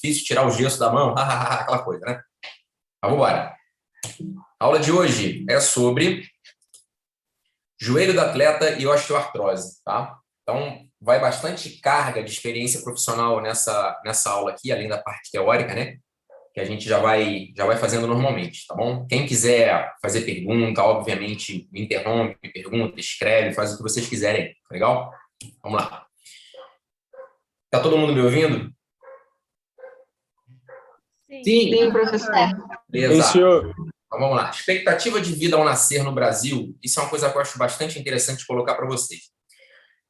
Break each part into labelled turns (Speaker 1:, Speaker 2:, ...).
Speaker 1: difícil tirar o gesso da mão, aquela coisa, né? Mas vamos embora. A aula de hoje é sobre joelho do atleta e osteoartrose, tá? Então, vai bastante carga de experiência profissional nessa aula aqui, além da parte teórica, né? Que a gente já vai fazendo normalmente, tá bom? Quem quiser fazer pergunta, obviamente, me interrompe, me pergunta, escreve, faz o que vocês quiserem, tá legal? Vamos lá. Tá todo mundo me ouvindo?
Speaker 2: Sim, professor.
Speaker 1: Beleza.
Speaker 3: Sim, senhor.
Speaker 1: Então, vamos lá. Expectativa de vida ao nascer no Brasil, isso é uma coisa que eu acho bastante interessante colocar para vocês.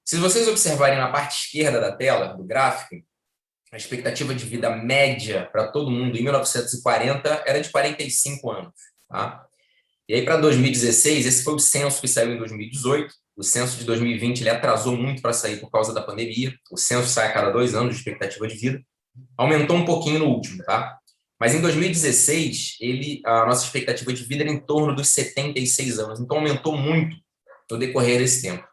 Speaker 1: Se vocês observarem na parte esquerda da tela, do gráfico, a expectativa de vida média para todo mundo em 1940 era de 45 anos. Tá? E aí, para 2016, esse foi o censo que saiu em 2018. O censo de 2020 ele atrasou muito para sair por causa da pandemia. O censo sai a cada 2 anos de expectativa de vida. Aumentou um pouquinho no último, tá? Mas em 2016, a nossa expectativa de vida era em torno dos 76 anos. Então, aumentou muito no decorrer desse tempo.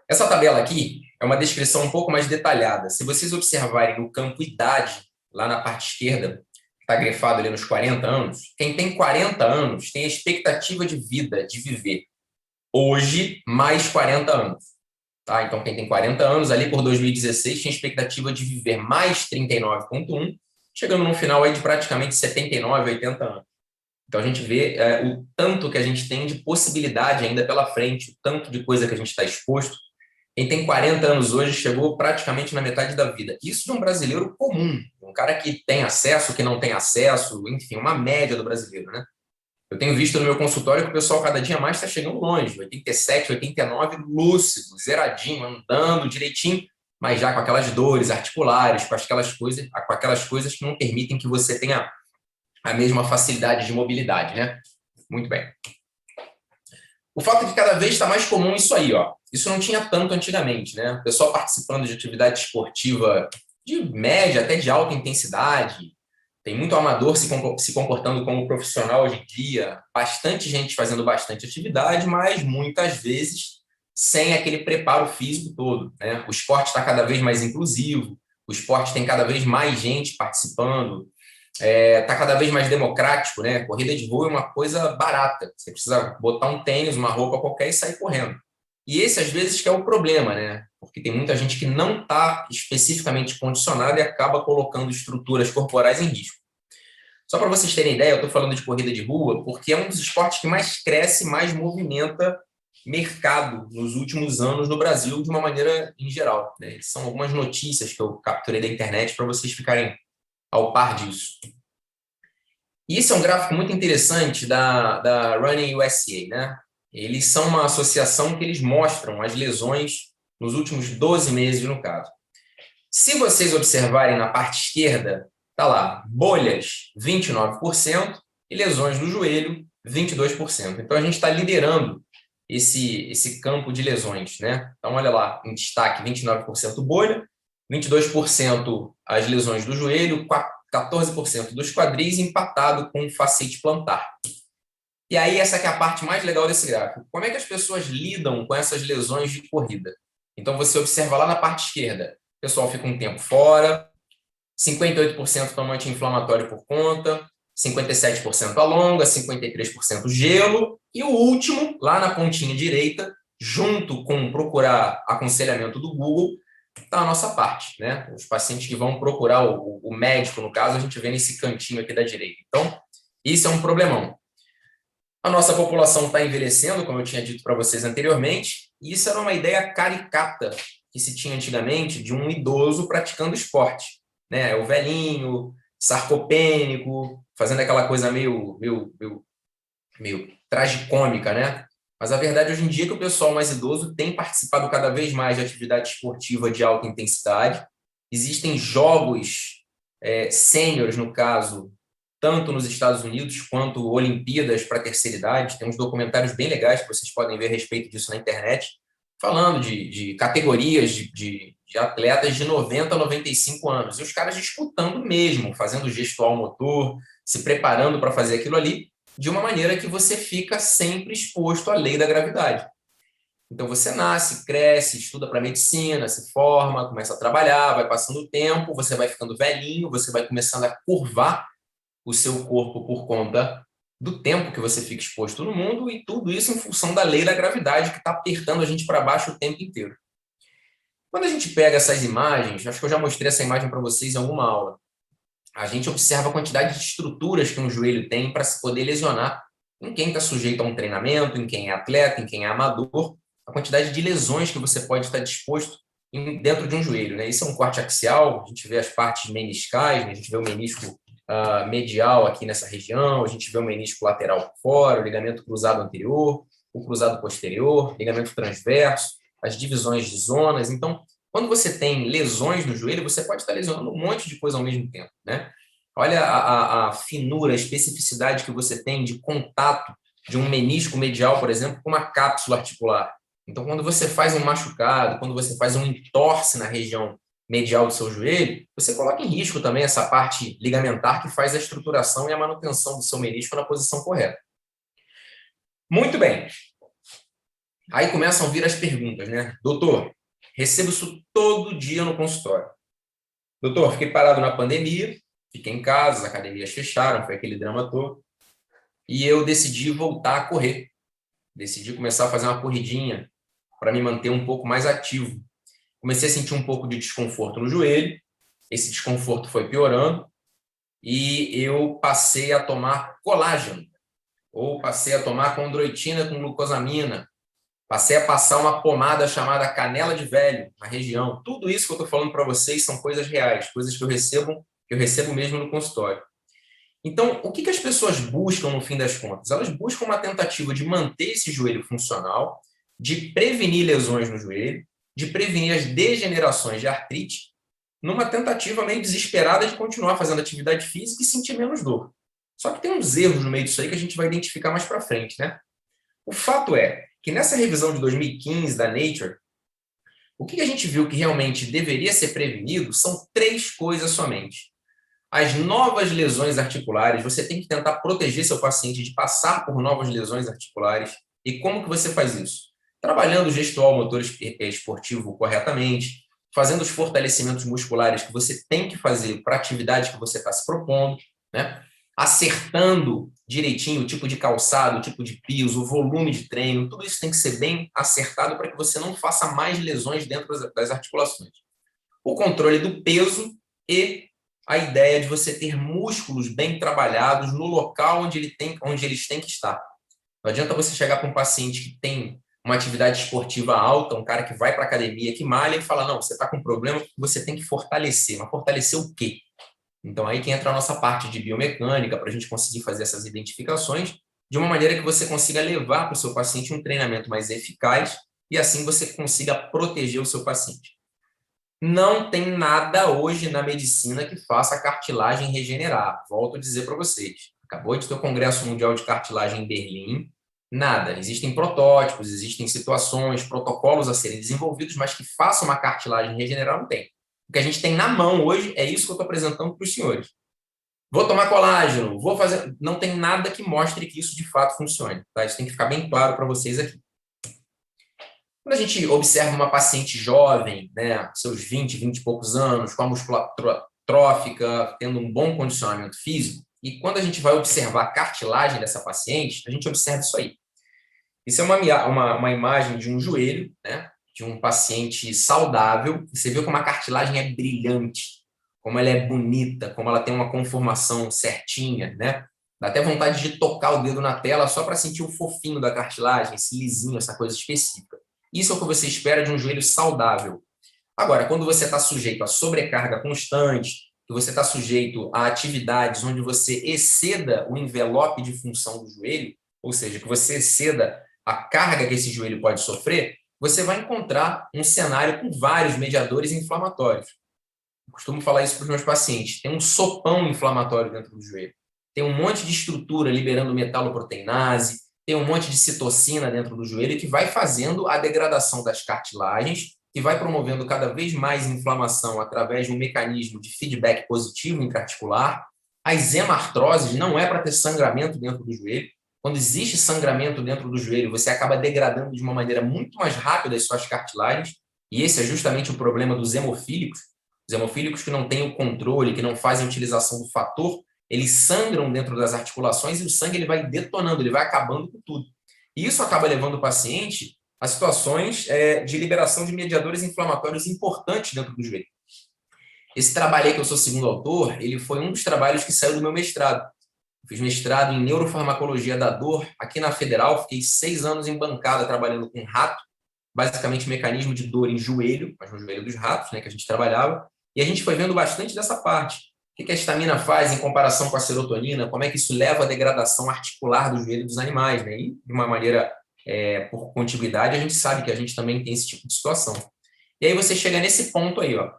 Speaker 1: Essa tabela aqui é uma descrição um pouco mais detalhada. Se vocês observarem no campo idade, lá na parte esquerda, que está grifado ali nos 40 anos, quem tem 40 anos tem a expectativa de vida, de viver hoje, mais 40 anos. Tá? Então, quem tem 40 anos, ali por 2016, tinha expectativa de viver mais 39,1, chegando no final aí de praticamente 79, 80 anos. Então, a gente vê o tanto que a gente tem de possibilidade ainda pela frente, o tanto de coisa que a gente está exposto. Quem tem 40 anos hoje chegou praticamente na metade da vida. Isso de um brasileiro comum, um cara que tem acesso, que não tem acesso, enfim, uma média do brasileiro, né? Eu tenho visto no meu consultório que o pessoal cada dia mais está chegando longe, 87, 89, lúcido, zeradinho, andando direitinho, mas já com aquelas dores articulares, com aquelas coisas que não permitem que você tenha a mesma facilidade de mobilidade, né? Muito bem. O fato é que cada vez está mais comum isso aí, ó. Isso não tinha tanto antigamente, né? O pessoal participando de atividade esportiva de média até de alta intensidade. Tem muito amador se comportando como profissional hoje em dia. Bastante gente fazendo bastante atividade, mas muitas vezes sem aquele preparo físico todo, né? O esporte está cada vez mais inclusivo. O esporte tem cada vez mais gente participando. Está cada vez mais democrático, né? Corrida de rua é uma coisa barata. Você precisa botar um tênis, uma roupa qualquer e sair correndo. E esse, às vezes, que é o problema, né? Porque tem muita gente que não está especificamente condicionada e acaba colocando estruturas corporais em risco. Só para vocês terem ideia, eu estou falando de corrida de rua porque é um dos esportes que mais cresce, mais movimenta mercado nos últimos anos no Brasil, de uma maneira em geral, né? São algumas notícias que eu capturei da internet para vocês ficarem ao par disso. E esse é um gráfico muito interessante da Running USA, né? Eles são uma associação que eles mostram as lesões nos últimos 12 meses, no caso. Se vocês observarem na parte esquerda, tá lá, bolhas, 29%, e lesões no joelho, 22%. Então, a gente está liderando esse campo de lesões, né? Então, olha lá, em destaque, 29% bolha, 22% as lesões do joelho, 14% dos quadris, empatado com facete plantar. E aí, essa que é a parte mais legal desse gráfico. Como é que as pessoas lidam com essas lesões de corrida? Então, você observa lá na parte esquerda, o pessoal fica um tempo fora, 58% toma anti-inflamatório por conta, 57% alonga, 53% gelo, e o último, lá na pontinha direita, junto com procurar aconselhamento do Google, está a nossa parte, né? Os pacientes que vão procurar o médico, no caso, a gente vê nesse cantinho aqui da direita. Então, isso é um problemão. A nossa população está envelhecendo, como eu tinha dito para vocês anteriormente, e isso era uma ideia caricata que se tinha antigamente de um idoso praticando esporte, né? O velhinho, sarcopênico, fazendo aquela coisa meio tragicômica, né? Mas a verdade hoje em dia é que o pessoal mais idoso tem participado cada vez mais de atividade esportiva de alta intensidade. Existem jogos sêniores, no caso, tanto nos Estados Unidos quanto Olimpíadas para a terceira idade. Tem uns documentários bem legais que vocês podem ver a respeito disso na internet, falando de categorias de atletas de 90 a 95 anos. E os caras disputando mesmo, fazendo gestual motor, se preparando para fazer aquilo ali, de uma maneira que você fica sempre exposto à lei da gravidade. Então, você nasce, cresce, estuda para medicina, se forma, começa a trabalhar, vai passando o tempo, você vai ficando velhinho, você vai começando a curvar o seu corpo por conta do tempo que você fica exposto no mundo e tudo isso em função da lei da gravidade que está apertando a gente para baixo o tempo inteiro. Quando a gente pega essas imagens, acho que eu já mostrei essa imagem para vocês em alguma aula, a gente observa a quantidade de estruturas que um joelho tem para se poder lesionar em quem está sujeito a um treinamento, em quem é atleta, em quem é amador, a quantidade de lesões que você pode estar disposto dentro de um joelho, né? Isso é um corte axial, a gente vê as partes meniscais, né? A gente vê o menisco medial aqui nessa região, a gente vê o menisco lateral por fora, o ligamento cruzado anterior, o cruzado posterior, ligamento transverso, as divisões de zonas. Então, quando você tem lesões no joelho, você pode estar lesionando um monte de coisa ao mesmo tempo, né? Olha a finura, a especificidade que você tem de contato de um menisco medial, por exemplo, com uma cápsula articular. Então, quando você faz um machucado, quando você faz um entorse na região medial do seu joelho, você coloca em risco também essa parte ligamentar que faz a estruturação e a manutenção do seu menisco na posição correta. Muito bem. Aí começam a vir as perguntas, né? Doutor, recebo isso todo dia no consultório. Doutor, fiquei parado na pandemia, fiquei em casa, as academias fecharam, foi aquele drama todo, e eu decidi voltar a correr. Decidi começar a fazer uma corridinha para me manter um pouco mais ativo. Comecei a sentir um pouco de desconforto no joelho, esse desconforto foi piorando, e eu passei a tomar colágeno, ou passei a tomar condroitina com glucosamina, passei a passar uma pomada chamada canela de velho na região. Tudo isso que eu estou falando para vocês são coisas reais, coisas que eu recebo mesmo no consultório. Então, o que as pessoas buscam no fim das contas? Elas buscam uma tentativa de manter esse joelho funcional, de prevenir lesões no joelho, de prevenir as degenerações de artrite, numa tentativa meio desesperada de continuar fazendo atividade física e sentir menos dor. Só que tem uns erros no meio disso aí que a gente vai identificar mais para frente, né? O fato é que nessa revisão de 2015 da Nature, o que a gente viu que realmente deveria ser prevenido são 3 coisas somente. As novas lesões articulares, você tem que tentar proteger seu paciente de passar por novas lesões articulares. E como que você faz isso? Trabalhando o gestual motor esportivo corretamente, fazendo os fortalecimentos musculares que você tem que fazer para a atividade que você está se propondo, né? Acertando direitinho o tipo de calçado, o tipo de piso, o volume de treino, tudo isso tem que ser bem acertado para que você não faça mais lesões dentro das articulações. O controle do peso e a ideia de você ter músculos bem trabalhados no local onde eles têm que estar. Não adianta você chegar para um paciente que tem uma atividade esportiva alta, um cara que vai para a academia, que malha, e fala, não, você está com um problema que você tem que fortalecer. Mas fortalecer o quê? Então, aí que entra a nossa parte de biomecânica, para a gente conseguir fazer essas identificações de uma maneira que você consiga levar para o seu paciente um treinamento mais eficaz e assim você consiga proteger o seu paciente. Não tem nada hoje na medicina que faça a cartilagem regenerar. Volto a dizer para vocês. Acabou de ter o Congresso Mundial de Cartilagem em Berlim. Nada. Existem protótipos, existem situações, protocolos a serem desenvolvidos, mas que façam uma cartilagem regenerar não tem. O que a gente tem na mão hoje é isso que eu estou apresentando para os senhores. Vou tomar colágeno, vou fazer... Não tem nada que mostre que isso de fato funcione. Tá? Isso tem que ficar bem claro para vocês aqui. Quando a gente observa uma paciente jovem, né, seus 20 e poucos anos, com a musculatura trófica, tendo um bom condicionamento físico, e quando a gente vai observar a cartilagem dessa paciente, a gente observa isso aí. Isso é uma imagem de um joelho, né, de um paciente saudável. Você vê como a cartilagem é brilhante, como ela é bonita, como ela tem uma conformação certinha, né? Dá até vontade de tocar o dedo na tela só para sentir o fofinho da cartilagem, esse lisinho, essa coisa específica. Isso é o que você espera de um joelho saudável. Agora, quando você está sujeito a sobrecarga constante, que você está sujeito a atividades onde você exceda o envelope de função do joelho, ou seja, que você exceda a carga que esse joelho pode sofrer, você vai encontrar um cenário com vários mediadores inflamatórios. Eu costumo falar isso para os meus pacientes. Tem um sopão inflamatório dentro do joelho. Tem um monte de estrutura liberando metaloproteinase, tem um monte de citocina dentro do joelho que vai fazendo a degradação das cartilagens, que vai promovendo cada vez mais inflamação através de um mecanismo de feedback positivo intraarticular. As hemartroses não é para ter sangramento dentro do joelho, quando existe sangramento dentro do joelho, você acaba degradando de uma maneira muito mais rápida as suas cartilagens, e esse é justamente o problema dos hemofílicos. Os hemofílicos que não têm o controle, que não fazem a utilização do fator, eles sangram dentro das articulações e o sangue ele vai detonando, ele vai acabando com tudo. E isso acaba levando o paciente a situações de liberação de mediadores inflamatórios importantes dentro do joelho. Esse trabalho aí que eu sou segundo autor, ele foi um dos trabalhos que saiu do meu mestrado. Eu fiz mestrado em neurofarmacologia da dor aqui na Federal, fiquei 6 anos em bancada trabalhando com rato, basicamente mecanismo de dor em joelho, mas no joelho dos ratos, né, que a gente trabalhava, e a gente foi vendo bastante dessa parte. O que a histamina faz em comparação com a serotonina, como é que isso leva à degradação articular do joelho dos animais, né? E de uma maneira, por contiguidade, a gente sabe que a gente também tem esse tipo de situação. E aí você chega nesse ponto aí, ó.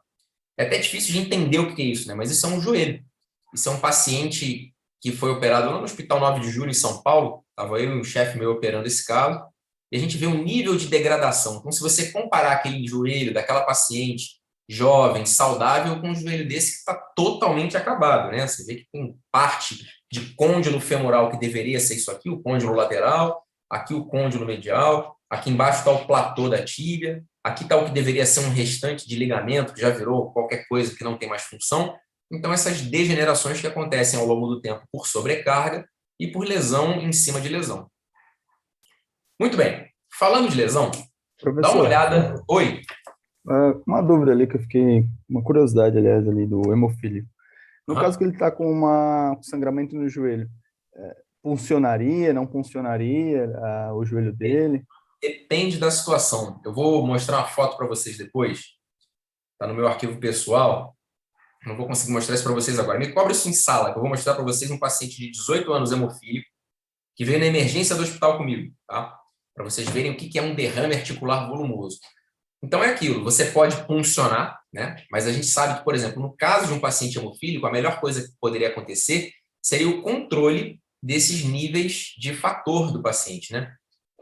Speaker 1: É até difícil de entender o que é isso, né? Mas isso é um joelho. Isso é um paciente que foi operado lá no Hospital 9 de Julho, em São Paulo. Estava eu e um chefe meu operando esse caso. E a gente vê um nível de degradação. Então, se você comparar aquele joelho daquela paciente jovem, saudável, com um joelho desse que está totalmente acabado, né? Você vê que tem parte de côndilo femoral que deveria ser isso aqui, o côndilo lateral, aqui o côndilo medial, aqui embaixo está o platô da tíbia, aqui está o que deveria ser um restante de ligamento, que já virou qualquer coisa que não tem mais função. Então, essas degenerações que acontecem ao longo do tempo por sobrecarga e por lesão em cima de lesão. Muito bem. Falando de lesão, dá uma
Speaker 3: Professor,
Speaker 1: olhada. Oi.
Speaker 3: uma dúvida ali que eu fiquei, uma curiosidade, aliás, ali do hemofílico. No caso que ele está com um sangramento no joelho, funcionaria, não funcionaria o joelho dele?
Speaker 1: Depende da situação. Eu vou mostrar uma foto para vocês depois. Está no meu arquivo pessoal. Não vou conseguir mostrar isso para vocês agora. Me cobra isso em sala, que eu vou mostrar para vocês um paciente de 18 anos hemofílico que veio na emergência do hospital comigo, tá? Para vocês verem o que é um derrame articular volumoso. Então é aquilo, você pode puncionar, né? Mas a gente sabe que, por exemplo, no caso de um paciente hemofílico, a melhor coisa que poderia acontecer seria o controle desses níveis de fator do paciente, né?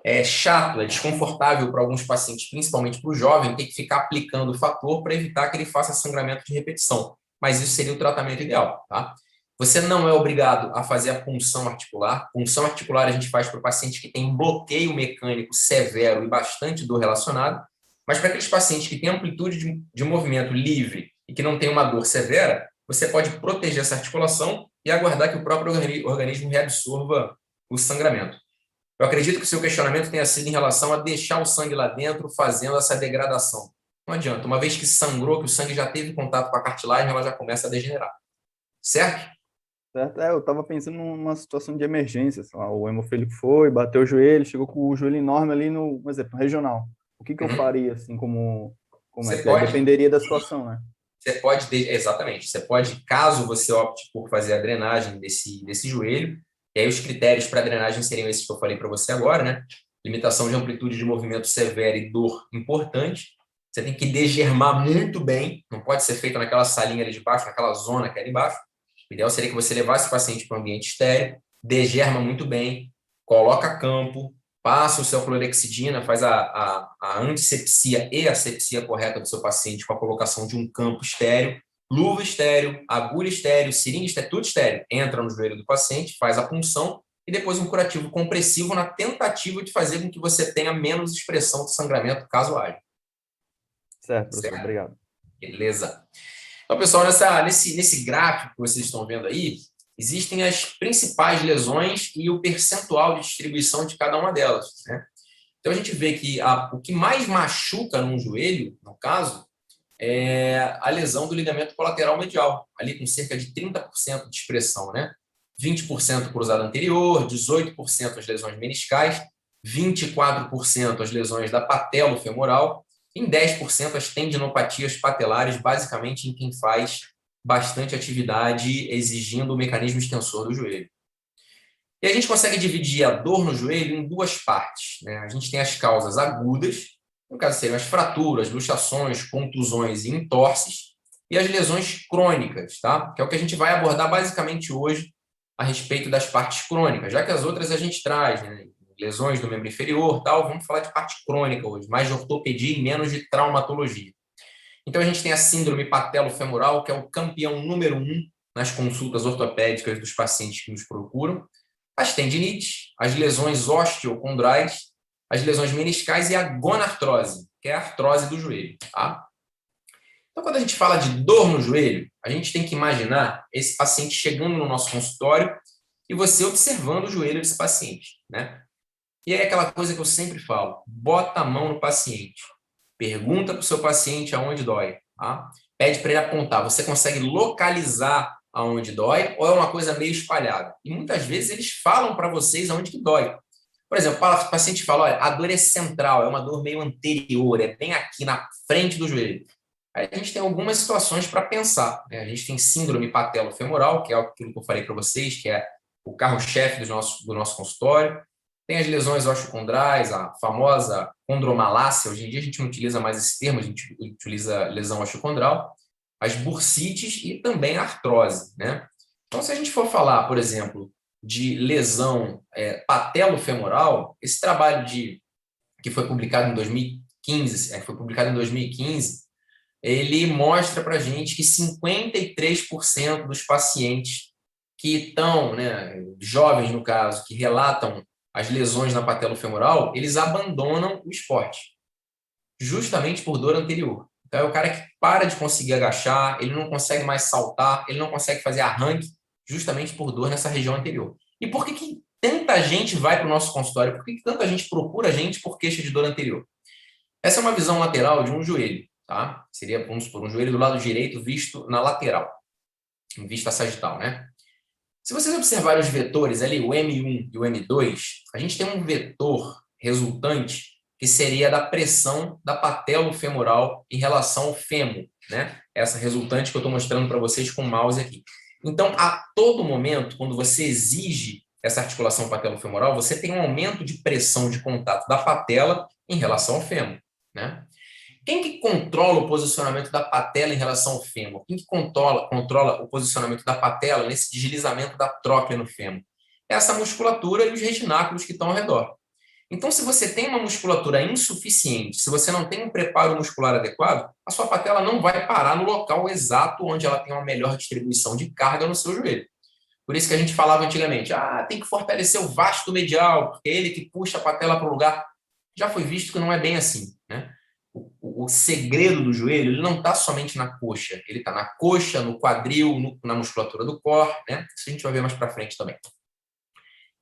Speaker 1: É chato, é desconfortável para alguns pacientes, principalmente para o jovem, ter que ficar aplicando o fator para evitar que ele faça sangramento de repetição. Mas isso seria o tratamento ideal, tá? Você não é obrigado a fazer a punção articular. Punção articular a gente faz para o paciente que tem bloqueio mecânico severo e bastante dor relacionada, mas para aqueles pacientes que têm amplitude de movimento livre e que não tem uma dor severa, você pode proteger essa articulação e aguardar que o próprio organismo reabsorva o sangramento. Eu acredito que o seu questionamento tenha sido em relação a deixar o sangue lá dentro fazendo essa degradação. Não adianta, uma vez que sangrou, que o sangue já teve contato com a cartilagem, ela já começa a degenerar. Certo?
Speaker 3: Certo? Eu estava pensando numa situação de emergência. Sei lá, o hemofílico foi, bateu o joelho, chegou com o joelho enorme ali no, por exemplo, regional. O que eu faria, assim, como é
Speaker 1: Você
Speaker 3: que é?
Speaker 1: pode,
Speaker 3: Dependeria da situação, né?
Speaker 1: exatamente, você pode, caso você opte por fazer a drenagem desse joelho, e aí os critérios para a drenagem seriam esses que eu falei para você agora, né? Limitação de amplitude de movimento severa e dor importante. Você tem que degermar muito bem, não pode ser feito naquela salinha ali de baixo, naquela zona que é ali embaixo. O ideal seria que você levasse o paciente para um ambiente estéril, degerma muito bem, coloca campo, passa o seu clorexidina, faz a antisepsia e a sepsia correta do seu paciente com a colocação de um campo estéreo, luva estéreo, agulha estéreo, seringa estéreo, tudo estéreo. Entra no joelho do paciente, faz a punção e depois um curativo compressivo na tentativa de fazer com que você tenha menos expressão de sangramento, caso haja.
Speaker 3: Certo, professor, obrigado.
Speaker 1: Beleza. Então, pessoal, nesse gráfico que vocês estão vendo aí, existem as principais lesões e o percentual de distribuição de cada uma delas, né? Então, a gente vê que o que mais machuca num joelho, no caso, é a lesão do ligamento colateral medial, ali com cerca de 30% de expressão, né? 20% cruzado anterior, 18% as lesões meniscais, 24% as lesões da patelofemoral, em 10% as tendinopatias patelares, basicamente em quem faz bastante atividade exigindo o mecanismo extensor do joelho. E a gente consegue dividir a dor no joelho em duas partes, né? A gente tem as causas agudas, no caso seriam as fraturas, luxações, contusões e entorses, e as lesões crônicas, tá? Que é o que a gente vai abordar basicamente hoje a respeito das partes crônicas, já que as outras a gente traz, né? Lesões do membro inferior, tal, vamos falar de parte crônica hoje, mais de ortopedia e menos de traumatologia. Então a gente tem a síndrome patelofemoral, que é o campeão número 1 nas consultas ortopédicas dos pacientes que nos procuram. as tendinites, as lesões osteocondrais, as lesões meniscais e a gonartrose, que é a artrose do joelho. Tá? Então, quando a gente fala de dor no joelho, a gente tem que imaginar esse paciente chegando no nosso consultório e você observando o joelho desse paciente, né? E aí aquela coisa que eu sempre falo, bota a mão no paciente, pergunta para o seu paciente aonde dói, tá? Pede para ele apontar, você consegue localizar aonde dói ou é uma coisa meio espalhada? E muitas vezes eles falam para vocês aonde que dói. Por exemplo, o paciente fala, olha, a dor é central, é uma dor meio anterior, é bem aqui na frente do joelho. Aí a gente tem algumas situações para pensar, né? A gente tem síndrome patelofemoral, que é aquilo que eu falei para vocês, que é o carro-chefe do nosso consultório. Tem as lesões osteocondrais, a famosa condromalácia. Hoje em dia a gente não utiliza mais esse termo, a gente utiliza lesão osteocondral. As bursites e também a artrose, né? Então, se a gente for falar, por exemplo, de lesão patelofemoral, esse trabalho que foi publicado em 2015, ele mostra para a gente que 53% dos pacientes que estão, né, jovens no caso, que relatam as lesões na patelofemoral, eles abandonam o esporte, justamente por dor anterior. Então, é o cara que para de conseguir agachar, ele não consegue mais saltar, ele não consegue fazer arranque, justamente por dor nessa região anterior. E por que tanta gente vai para o nosso consultório? Por que tanta gente procura a gente por queixa de dor anterior? Essa é uma visão lateral de um joelho, tá? Seria, vamos supor, um joelho do lado direito visto na lateral, em vista sagital, né? Se vocês observarem os vetores ali, o M1 e o M2, a gente tem um vetor resultante que seria da pressão da patelofemoral em relação ao fêmur, né? Essa resultante que eu estou mostrando para vocês com o mouse aqui. Então, a todo momento, quando você exige essa articulação patelofemoral, você tem um aumento de pressão de contato da patela em relação ao fêmur, né? Quem que controla o posicionamento da patela em relação ao fêmur? Quem que controla o posicionamento da patela nesse deslizamento da tróclea no fêmur? É essa musculatura e os retináculos que estão ao redor. Então, se você tem uma musculatura insuficiente, se você não tem um preparo muscular adequado, a sua patela não vai parar no local exato onde ela tem uma melhor distribuição de carga no seu joelho. Por isso que a gente falava antigamente, tem que fortalecer o vasto medial, porque é ele que puxa a patela para o lugar. Já foi visto que não é bem assim, né? O segredo do joelho, ele não está somente na coxa, ele está na coxa, no quadril, na musculatura do core, né? Isso a gente vai ver mais para frente também.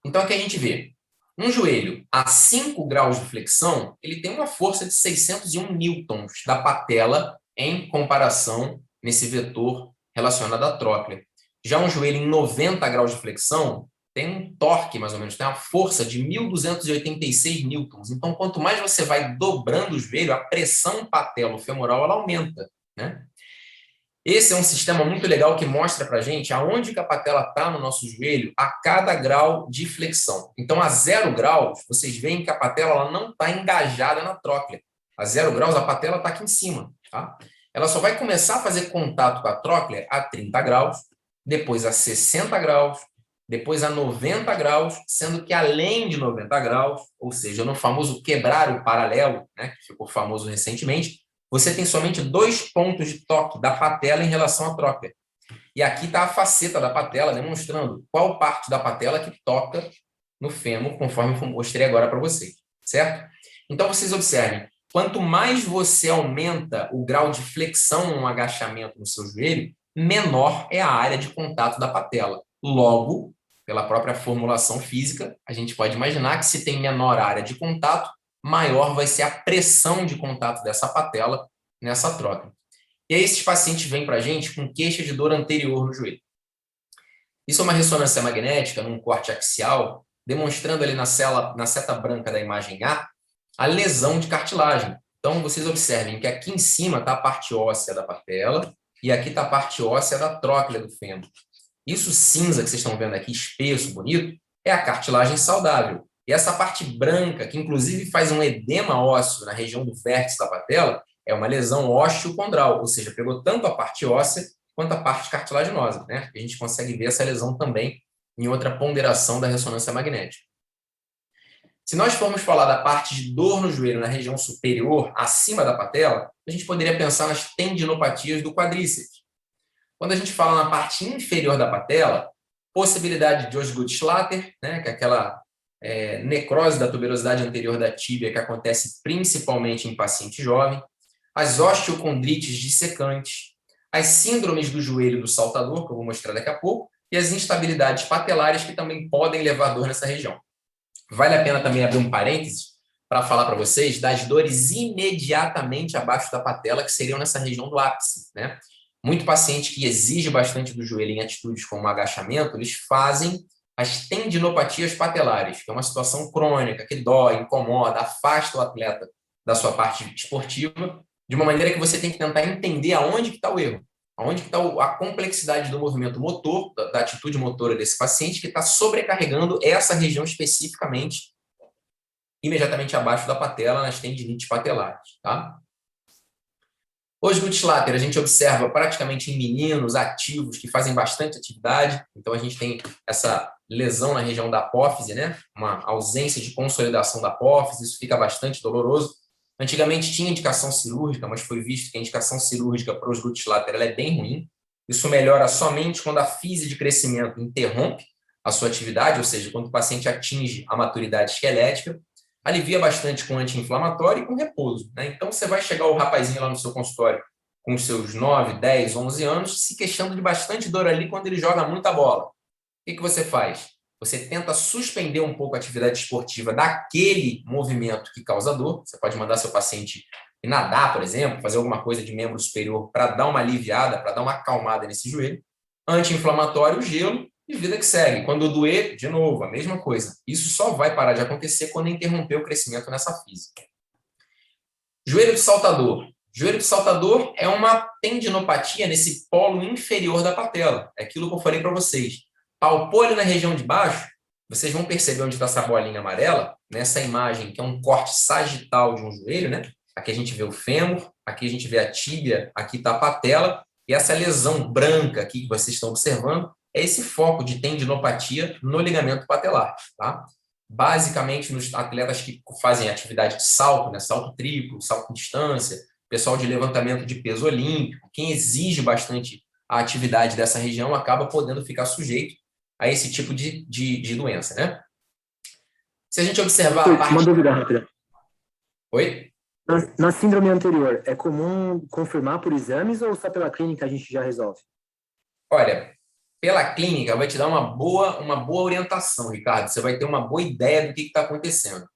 Speaker 1: Então, aqui a gente vê um joelho a 5 graus de flexão, ele tem uma força de 601 newtons da patela em comparação nesse vetor relacionado à tróclea. Já um joelho em 90 graus de flexão tem um torque, mais ou menos, tem uma força de 1.286 newtons. Então, quanto mais você vai dobrando o joelho, a pressão patelofemoral ela aumenta, né? Esse é um sistema muito legal que mostra para a gente aonde que a patela está no nosso joelho a cada grau de flexão. Então, a 0 graus, vocês veem que a patela ela não está engajada na tróclea. A 0 graus, a patela está aqui em cima, tá? Ela só vai começar a fazer contato com a tróclea a 30 graus, depois a 60 graus, depois a 90 graus, sendo que além de 90 graus, ou seja, no famoso quebrar o paralelo, né, que ficou famoso recentemente, você tem somente 2 pontos de toque da patela em relação à tróclea. E aqui está a faceta da patela, demonstrando qual parte da patela que toca no fêmur, conforme eu mostrei agora para vocês, certo? Então, vocês observem, quanto mais você aumenta o grau de flexão no agachamento no seu joelho, menor é a área de contato da patela. Logo, pela própria formulação física, a gente pode imaginar que se tem menor área de contato, maior vai ser a pressão de contato dessa patela nessa troca. E aí esses pacientes vêm para a gente com queixa de dor anterior no joelho. Isso é uma ressonância magnética num corte axial, demonstrando ali na seta branca da imagem a lesão de cartilagem. Então, vocês observem que aqui em cima está a parte óssea da patela e aqui está a parte óssea da tróclea do fêmur. Isso cinza que vocês estão vendo aqui, espesso, bonito, é a cartilagem saudável. E essa parte branca, que inclusive faz um edema ósseo na região do vértice da patela, é uma lesão osteocondral, ou seja, pegou tanto a parte óssea quanto a parte cartilaginosa, né? A gente consegue ver essa lesão também em outra ponderação da ressonância magnética. Se nós formos falar da parte de dor no joelho na região superior, acima da patela, a gente poderia pensar nas tendinopatias do quadríceps. Quando a gente fala na parte inferior da patela, Possibilidade de Osgood-Schlatter, né, que é aquela necrose da tuberosidade anterior da tíbia que acontece principalmente em paciente jovem, as osteocondrites dissecantes, as síndromes do joelho do saltador, que eu vou mostrar daqui a pouco, e as instabilidades patelares que também podem levar dor nessa região. Vale a pena também abrir um parênteses para falar para vocês das dores imediatamente abaixo da patela, que seriam nessa região do ápice, né? Muito paciente que exige bastante do joelho em atitudes como agachamento, eles fazem as tendinopatias patelares, que é uma situação crônica, que dói, incomoda, afasta o atleta da sua parte esportiva, de uma maneira que você tem que tentar entender aonde que está o erro, aonde que está a complexidade do movimento motor, da atitude motora desse paciente, que está sobrecarregando essa região especificamente, imediatamente abaixo da patela, nas tendinites patelares, tá? Osgood-Schlatter a gente observa praticamente em meninos ativos que fazem bastante atividade, então a gente tem essa lesão na região da apófise, né? Uma ausência de consolidação da apófise, isso fica bastante doloroso. Antigamente tinha indicação cirúrgica, mas foi visto que a indicação cirúrgica para o Osgood-Schlatter ela é bem ruim. Isso melhora somente quando a fise de crescimento interrompe a sua atividade, ou seja, quando o paciente atinge a maturidade esquelética. Alivia bastante com anti-inflamatório e com repouso, né? Então, você vai chegar o rapazinho lá no seu consultório com os seus 9, 10, 11 anos, se queixando de bastante dor ali quando ele joga muita bola. O que você faz? Você tenta suspender um pouco a atividade esportiva daquele movimento que causa dor. Você pode mandar seu paciente ir nadar, por exemplo, fazer alguma coisa de membro superior para dar uma aliviada, para dar uma acalmada nesse joelho. Anti-inflamatório, gelo, e vida que segue. Quando doer, de novo, a mesma coisa. Isso só vai parar de acontecer quando interromper o crescimento nessa física. Joelho de saltador. Joelho de saltador é uma tendinopatia nesse polo inferior da patela. É aquilo que eu falei para vocês. Palpou ali na região de baixo, vocês vão perceber onde está essa bolinha amarela, nessa imagem que é um corte sagital de um joelho, né? Aqui a gente vê o fêmur, aqui a gente vê a tíbia, aqui está a patela, e essa lesão branca aqui que vocês estão observando é esse foco de tendinopatia no ligamento patelar, tá? Basicamente, nos atletas que fazem atividade de salto, né, salto triplo, salto em distância, pessoal de levantamento de peso olímpico, quem exige bastante a atividade dessa região acaba podendo ficar sujeito a esse tipo de doença, né? Se a gente observar a parte...
Speaker 4: Uma dúvida rápida.
Speaker 1: Oi?
Speaker 4: Na síndrome anterior, é comum confirmar por exames ou só pela clínica a gente já resolve?
Speaker 1: Olha, pela clínica vai te dar uma boa orientação, Ricardo. Você vai ter uma boa ideia do que está acontecendo.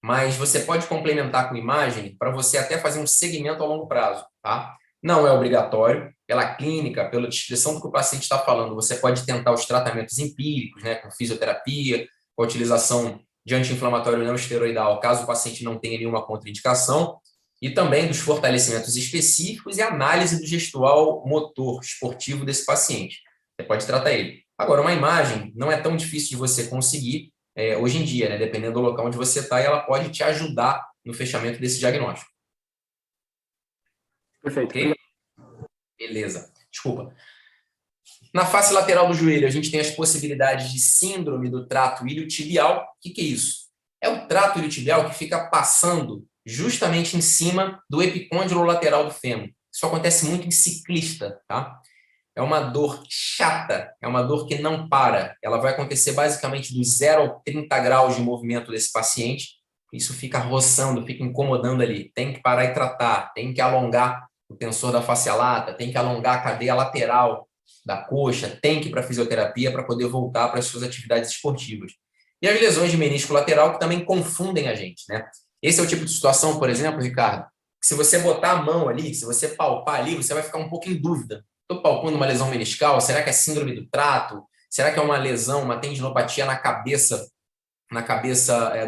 Speaker 1: Mas você pode complementar com imagem para você até fazer um segmento a longo prazo, tá? Não é obrigatório. Pela clínica, pela descrição do que o paciente está falando, você pode tentar os tratamentos empíricos, né, com fisioterapia, com a utilização de anti-inflamatório não esteroidal, caso o paciente não tenha nenhuma contraindicação, e também dos fortalecimentos específicos e análise do gestual motor esportivo desse paciente. Você pode tratar ele. Agora, uma imagem não é tão difícil de você conseguir hoje em dia, né? Dependendo do local onde você está, e ela pode te ajudar no fechamento desse diagnóstico.
Speaker 4: Perfeito.
Speaker 1: Ok? Beleza. Desculpa. Na face lateral do joelho, a gente tem as possibilidades de síndrome do trato iliotibial. O que é isso? É o trato iliotibial que fica passando justamente em cima do epicôndilo lateral do fêmur. Isso acontece muito em ciclista, tá? É uma dor chata, é uma dor que não para. Ela vai acontecer basicamente dos 0 ao 30 graus de movimento desse paciente. Isso fica roçando, fica incomodando ali. Tem que parar e tratar, tem que alongar o tensor da face lata, tem que alongar a cadeia lateral da coxa, tem que ir para a fisioterapia para poder voltar para as suas atividades esportivas. E as lesões de menisco lateral que também confundem a gente, né? Esse é o tipo de situação, por exemplo, Ricardo, que se você botar a mão ali, se você palpar ali, você vai ficar um pouco em dúvida. Estou palpando uma lesão meniscal? Será que é síndrome do trato? Será que é uma lesão, uma tendinopatia na cabeça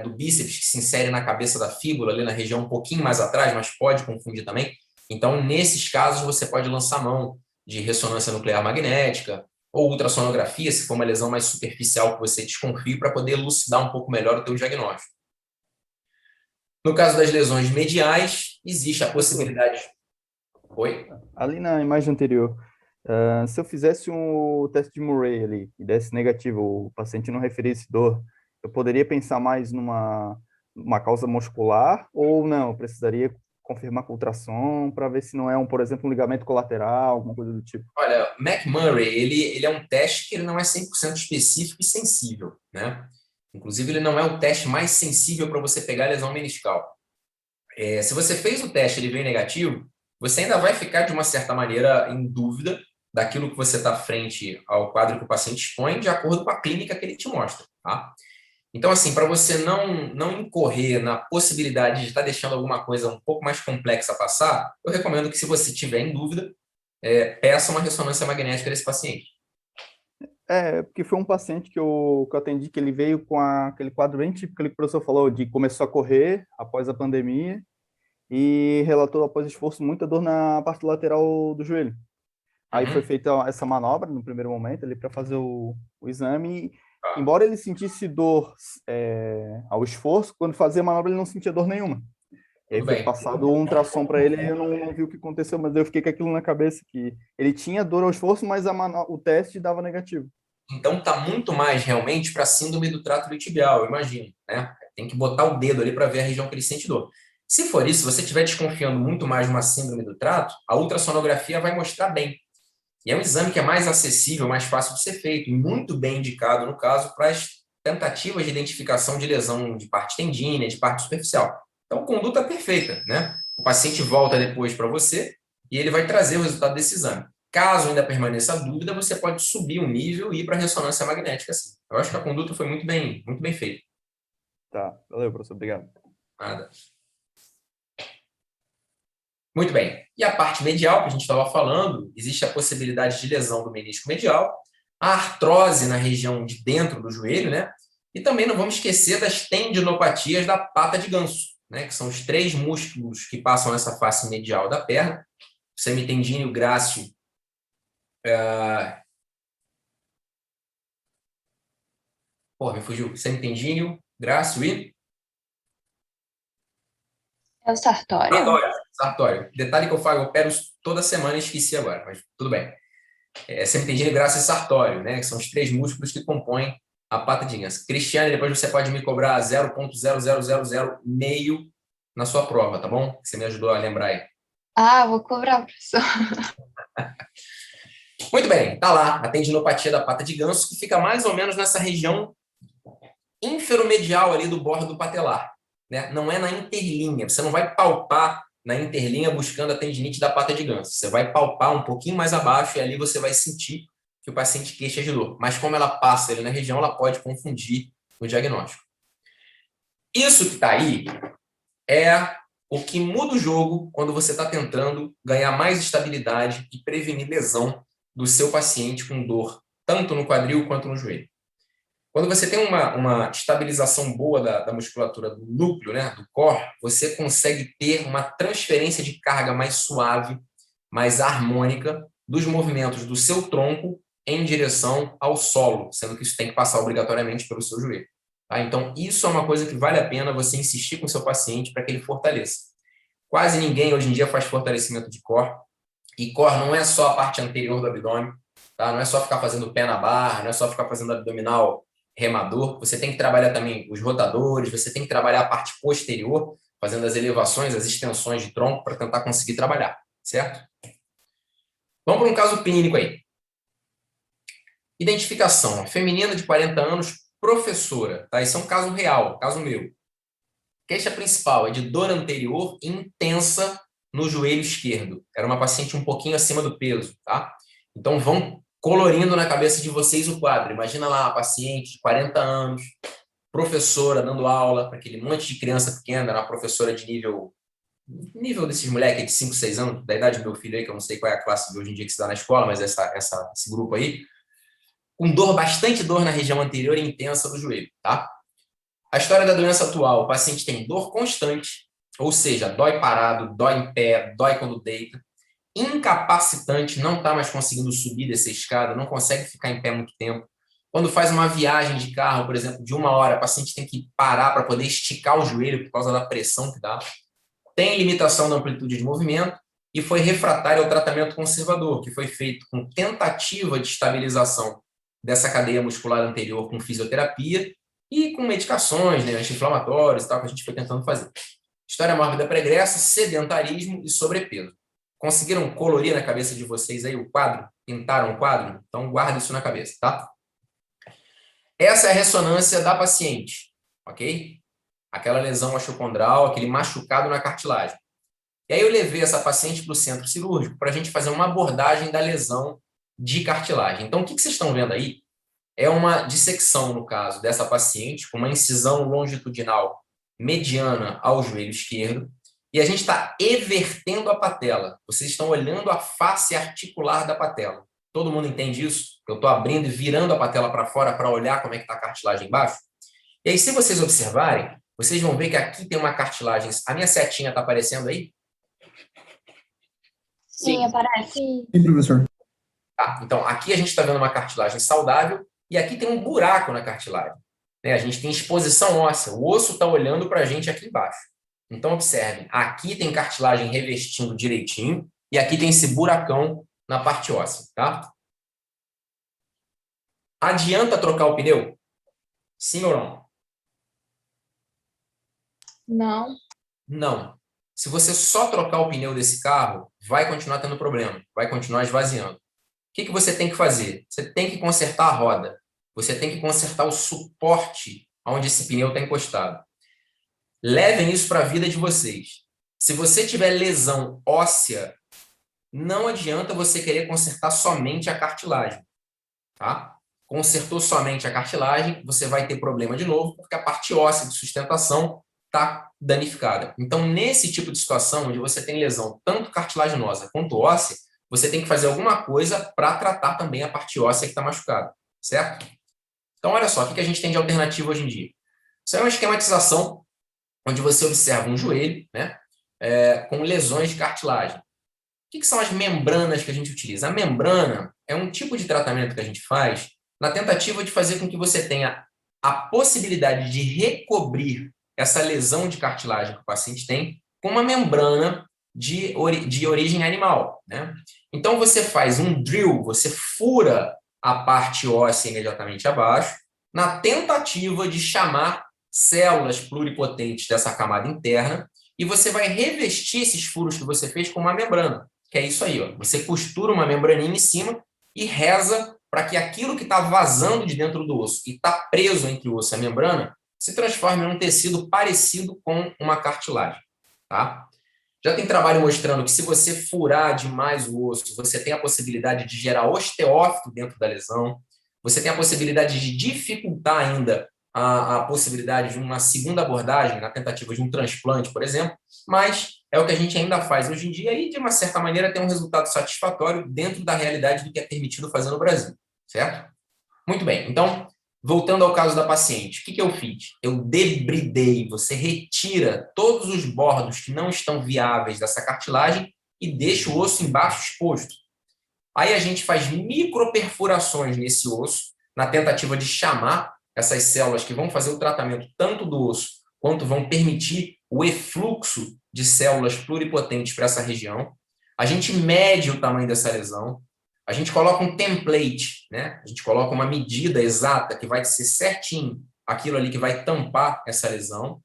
Speaker 1: do bíceps, que se insere na cabeça da fíbula, ali na região um pouquinho mais atrás, mas pode confundir também? Então, nesses casos, você pode lançar mão de ressonância nuclear magnética ou ultrassonografia, se for uma lesão mais superficial que você desconfie, para poder elucidar um pouco melhor o teu diagnóstico. No caso das lesões mediais, existe a possibilidade... Oi?
Speaker 3: Ali na imagem anterior, se eu fizesse um teste de Murray ali e desse negativo, o paciente não referisse dor, eu poderia pensar mais numa causa muscular ou não? Eu precisaria confirmar com ultrassom para ver se não é, por exemplo, um ligamento colateral, alguma coisa do tipo?
Speaker 1: Olha, McMurray, ele é um teste que ele não é 100% específico e sensível, né? Inclusive, ele não é o teste mais sensível para você pegar lesão meniscal. Se você fez o teste e ele veio negativo, você ainda vai ficar, de uma certa maneira, em dúvida daquilo que você está frente ao quadro que o paciente expõe, de acordo com a clínica que ele te mostra, tá? Então, assim, para você não incorrer na possibilidade de estar deixando alguma coisa um pouco mais complexa passar, eu recomendo que, se você tiver em dúvida, peça uma ressonância magnética desse paciente.
Speaker 3: Porque foi um paciente que eu atendi, que ele veio com aquele quadro bem típico que o professor falou, de começou a correr após a pandemia e relatou, após esforço, muita dor na parte lateral do joelho. Aí foi feita essa manobra no primeiro momento ali para fazer o exame. E, embora ele sentisse dor ao esforço, quando fazia a manobra ele não sentia dor nenhuma. E aí foi passado um ultrassom para ele e eu não vi o que aconteceu, mas eu fiquei com aquilo na cabeça, que ele tinha dor ao esforço, mas o teste dava negativo.
Speaker 1: Então, está muito mais realmente para a síndrome do trato iliotibial, eu imagino, né? Tem que botar o dedo ali para ver a região que ele sente dor. Se for isso, se você estiver desconfiando muito mais de uma síndrome do trato, a ultrassonografia vai mostrar bem. E é um exame que é mais acessível, mais fácil de ser feito, e muito bem indicado, no caso, para as tentativas de identificação de lesão de parte tendínea, de parte superficial. Então, conduta perfeita, né? O paciente volta depois para você e ele vai trazer o resultado desse exame. Caso ainda permaneça a dúvida, você pode subir um nível e ir para a ressonância magnética, sim. Eu acho que a conduta foi muito bem feita.
Speaker 3: Tá, valeu, professor, obrigado.
Speaker 1: Nada. Muito bem. E a parte medial, que a gente estava falando, existe a possibilidade de lesão do menisco medial, a artrose na região de dentro do joelho, né? E também não vamos esquecer das tendinopatias da pata de ganso, né? Que são os 3 músculos que passam nessa face medial da perna, o semitendíneo, grácil, me fugiu. Semitendíneo, grácil e...
Speaker 2: É o sartório.
Speaker 1: Sartório. Detalhe que eu opero toda semana e esqueci agora, mas tudo bem. Semitendíneo, grácil e sartório, né? Que são os 3 músculos que compõem a pata de ganso. Cristiane, depois você pode me cobrar 0,0000 na sua prova, tá bom? Você me ajudou a lembrar aí.
Speaker 2: Vou cobrar, professor.
Speaker 1: Muito bem, tá lá a tendinopatia da pata de ganso, que fica mais ou menos nessa região inferomedial ali do bordo patelar, né? Não é na interlinha, você não vai palpar na interlinha buscando a tendinite da pata de ganso. Você vai palpar um pouquinho mais abaixo e ali você vai sentir que o paciente queixa de dor. Mas como ela passa ali na região, ela pode confundir no diagnóstico. Isso que está aí é o que muda o jogo quando você está tentando ganhar mais estabilidade e prevenir lesão do seu paciente com dor, tanto no quadril quanto no joelho. Quando você tem uma estabilização boa da musculatura do núcleo, né, do core, você consegue ter uma transferência de carga mais suave, mais harmônica dos movimentos do seu tronco em direção ao solo, sendo que isso tem que passar obrigatoriamente pelo seu joelho. Tá? Então, isso é uma coisa que vale a pena você insistir com o seu paciente para que ele fortaleça. Quase ninguém hoje em dia faz fortalecimento de core, e core não é só a parte anterior do abdômen, tá? Não é só ficar fazendo pé na barra, não é só ficar fazendo abdominal remador, você tem que trabalhar também os rotadores, você tem que trabalhar a parte posterior, fazendo as elevações, as extensões de tronco para tentar conseguir trabalhar, certo? Vamos para um caso clínico aí. Identificação, feminina de 40 anos, professora, tá? Isso é um caso real, caso meu. Queixa principal é de dor anterior intensa no joelho esquerdo. Era uma paciente um pouquinho acima do peso, tá? Então vão colorindo na cabeça de vocês o quadro. Imagina lá a paciente de 40 anos, professora dando aula para aquele monte de criança pequena, uma professora de nível desses moleques de 5, 6 anos, da idade do meu filho aí, que eu não sei qual é a classe de hoje em dia que se dá na escola, mas esse grupo aí, com bastante dor na região anterior e intensa do joelho, tá? A história da doença atual, o paciente tem dor constante, ou seja, dói parado, dói em pé, dói quando deita, incapacitante, não está mais conseguindo subir dessa escada, não consegue ficar em pé muito tempo. Quando faz uma viagem de carro, por exemplo, de 1 hora, o paciente tem que parar para poder esticar o joelho por causa da pressão que dá. Tem limitação da amplitude de movimento e foi refratário ao tratamento conservador, que foi feito com tentativa de estabilização dessa cadeia muscular anterior com fisioterapia e com medicações, né, anti-inflamatórios e tal, que a gente foi tentando fazer. História mórbida pregressa, sedentarismo e sobrepeso. Conseguiram colorir na cabeça de vocês aí o quadro? Pintaram o quadro? Então guarda isso na cabeça, tá? Essa é a ressonância da paciente, ok? Aquela lesão osteocondral, aquele machucado na cartilagem. E aí eu levei essa paciente para o centro cirúrgico para a gente fazer uma abordagem da lesão de cartilagem. Então, o que vocês estão vendo aí é uma dissecção, no caso, dessa paciente, com uma incisão longitudinal mediana ao joelho esquerdo, e a gente está evertendo a patela. Vocês estão olhando a face articular da patela. Todo mundo entende isso? Eu estou abrindo e virando a patela para fora para olhar como é que está a cartilagem embaixo. E aí, se vocês observarem, vocês vão ver que aqui tem uma cartilagem. A minha setinha está aparecendo aí?
Speaker 2: Sim, aparece.
Speaker 5: Sim, professor.
Speaker 1: Tá, então, aqui a gente está vendo uma cartilagem saudável e aqui tem um buraco na cartilagem. Né? A gente tem exposição óssea. O osso está olhando para a gente aqui embaixo. Então, observem. Aqui tem cartilagem revestindo direitinho e aqui tem esse buracão na parte óssea. Tá? Adianta trocar o pneu? Sim ou não?
Speaker 2: Não.
Speaker 1: Não. Se você só trocar o pneu desse carro, vai continuar tendo problema, vai continuar esvaziando. O que você tem que fazer? Você tem que consertar a roda. Você tem que consertar o suporte onde esse pneu está encostado. Levem isso para a vida de vocês. Se você tiver lesão óssea, não adianta você querer consertar somente a cartilagem. Tá? Consertou somente a cartilagem, você vai ter problema de novo, porque a parte óssea de sustentação está danificada. Então, nesse tipo de situação, onde você tem lesão tanto cartilaginosa quanto óssea, você tem que fazer alguma coisa para tratar também a parte óssea que está machucada, certo? Então, olha só, o que a gente tem de alternativa hoje em dia? Isso é uma esquematização onde você observa um joelho, né, com lesões de cartilagem. O que são as membranas que a gente utiliza? A membrana é um tipo de tratamento que a gente faz na tentativa de fazer com que você tenha a possibilidade de recobrir essa lesão de cartilagem que o paciente tem com uma membrana de origem animal, né? Então, você faz um drill, você fura a parte óssea imediatamente abaixo, na tentativa de chamar células pluripotentes dessa camada interna, e você vai revestir esses furos que você fez com uma membrana, que é isso aí, ó. Você costura uma membraninha em cima e reza para que aquilo que está vazando de dentro do osso e está preso entre o osso e a membrana se transforme em um tecido parecido com uma cartilagem, tá? Já tem trabalho mostrando que se você furar demais o osso, você tem a possibilidade de gerar osteófito dentro da lesão, você tem a possibilidade de dificultar ainda a possibilidade de uma segunda abordagem na tentativa de um transplante, por exemplo, mas é o que a gente ainda faz hoje em dia e, de uma certa maneira, tem um resultado satisfatório dentro da realidade do que é permitido fazer no Brasil, certo? Muito bem, então, voltando ao caso da paciente, o que eu fiz? Eu debridei, você retira todos os bordos que não estão viáveis dessa cartilagem e deixa o osso embaixo exposto. Aí a gente faz microperfurações nesse osso, na tentativa de chamar essas células que vão fazer o tratamento tanto do osso, quanto vão permitir o efluxo de células pluripotentes para essa região. A gente mede o tamanho dessa lesão, a gente coloca um template, né? A gente coloca uma medida exata que vai ser certinho aquilo ali que vai tampar essa lesão.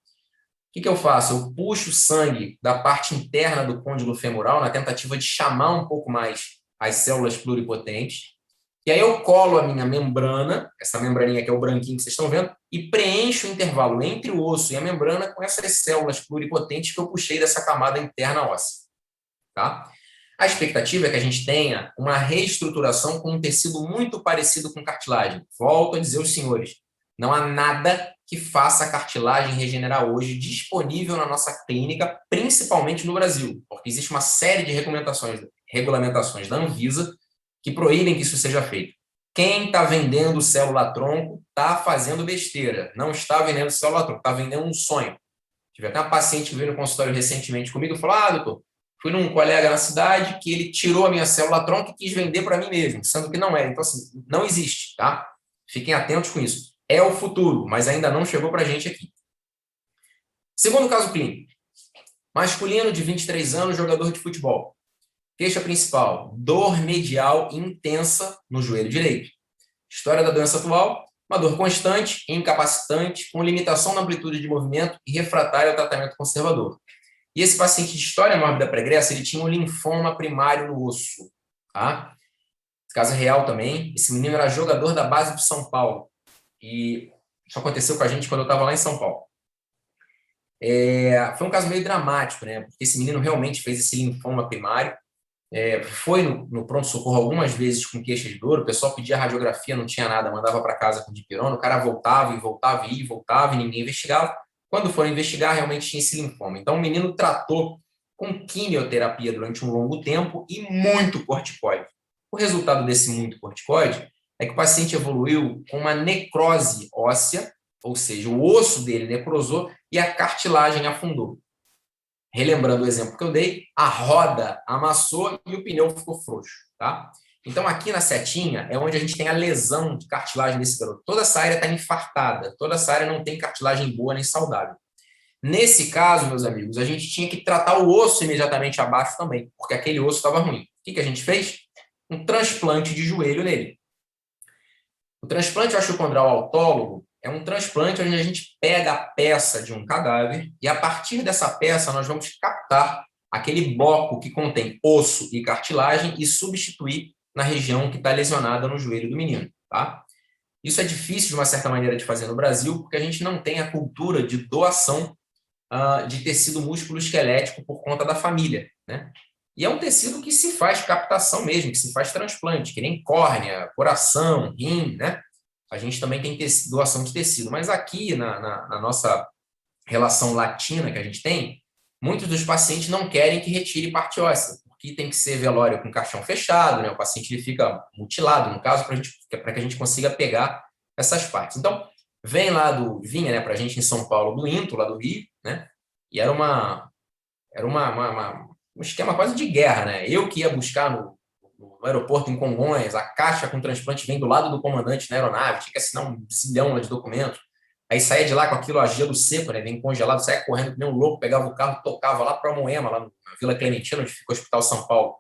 Speaker 1: O que eu faço? Eu puxo o sangue da parte interna do côndilo femoral na tentativa de chamar um pouco mais as células pluripotentes. E aí eu colo a minha membrana, essa membraninha que é o branquinho que vocês estão vendo, e preencho o intervalo entre o osso e a membrana com essas células pluripotentes que eu puxei dessa camada interna óssea. Tá? A expectativa é que a gente tenha uma reestruturação com um tecido muito parecido com cartilagem. Volto a dizer aos senhores, não há nada que faça a cartilagem regenerar hoje disponível na nossa clínica, principalmente no Brasil, porque existe uma série de regulamentações da Anvisa que proíbem que isso seja feito. Quem está vendendo célula-tronco está fazendo besteira, não está vendendo célula-tronco, está vendendo um sonho. Tive até uma paciente que veio no consultório recentemente comigo e falou, doutor, fui num colega na cidade que ele tirou a minha célula-tronco e quis vender para mim mesmo, sendo que não era. Então, assim, não existe, tá? Fiquem atentos com isso. É o futuro, mas ainda não chegou para a gente aqui. Segundo caso clínico. Masculino de 23 anos, jogador de futebol. Queixa principal, dor medial intensa no joelho direito. História da doença atual, uma dor constante, incapacitante, com limitação na amplitude de movimento e refratária ao tratamento conservador. E esse paciente de história mórbida pregressa, ele tinha um linfoma primário no osso, tá? Esse caso é real também. Esse menino era jogador da base do São Paulo. E isso aconteceu com a gente quando eu estava lá em São Paulo. Foi um caso meio dramático, né? Porque esse menino realmente fez esse linfoma primário. Foi no pronto-socorro algumas vezes com queixa de dor, o pessoal pedia radiografia, não tinha nada, mandava para casa com dipirona, o cara voltava e voltava e voltava e ninguém investigava. Quando foram investigar, realmente tinha esse linfoma. Então, o menino tratou com quimioterapia durante um longo tempo e muito corticoide. O resultado desse muito corticoide é que o paciente evoluiu com uma necrose óssea, ou seja, o osso dele necrosou e a cartilagem afundou. Relembrando o exemplo que eu dei, a roda amassou e o pneu ficou frouxo, tá? Então, aqui na setinha é onde a gente tem a lesão de cartilagem desse garoto. Toda essa área está infartada, toda essa área não tem cartilagem boa nem saudável. Nesse caso, meus amigos, a gente tinha que tratar o osso imediatamente abaixo também, porque aquele osso estava ruim. O que a gente fez? Um transplante de joelho nele. O transplante osteocondral autólogo é um transplante onde a gente pega a peça de um cadáver e, a partir dessa peça, nós vamos captar aquele bloco que contém osso e cartilagem e substituir na região que está lesionada no joelho do menino, tá? Isso é difícil, de uma certa maneira, de fazer no Brasil, porque a gente não tem a cultura de doação de tecido músculo-esquelético por conta da família, né? E é um tecido que se faz captação mesmo, que se faz transplante, que nem córnea, coração, rim, né? A gente também tem doação de tecido. Mas aqui, na nossa relação latina que a gente tem, muitos dos pacientes não querem que retire parte óssea, porque tem que ser velório com caixão fechado, né? O paciente ele fica mutilado, no caso, para que a gente consiga pegar essas partes. Então, vinha, né, para a gente em São Paulo, do INTO, lá do Rio, né? E era um esquema quase de guerra, né? Eu que ia buscar no aeroporto em Congonhas, a caixa com transplante vem do lado do comandante na aeronave, tinha que assinar um zilhão de documentos. Aí saía de lá com aquilo a gelo seco, né? Vem congelado, saía correndo que nem um louco, pegava o carro, tocava lá para Moema, lá na Vila Clementina, onde fica o Hospital São Paulo,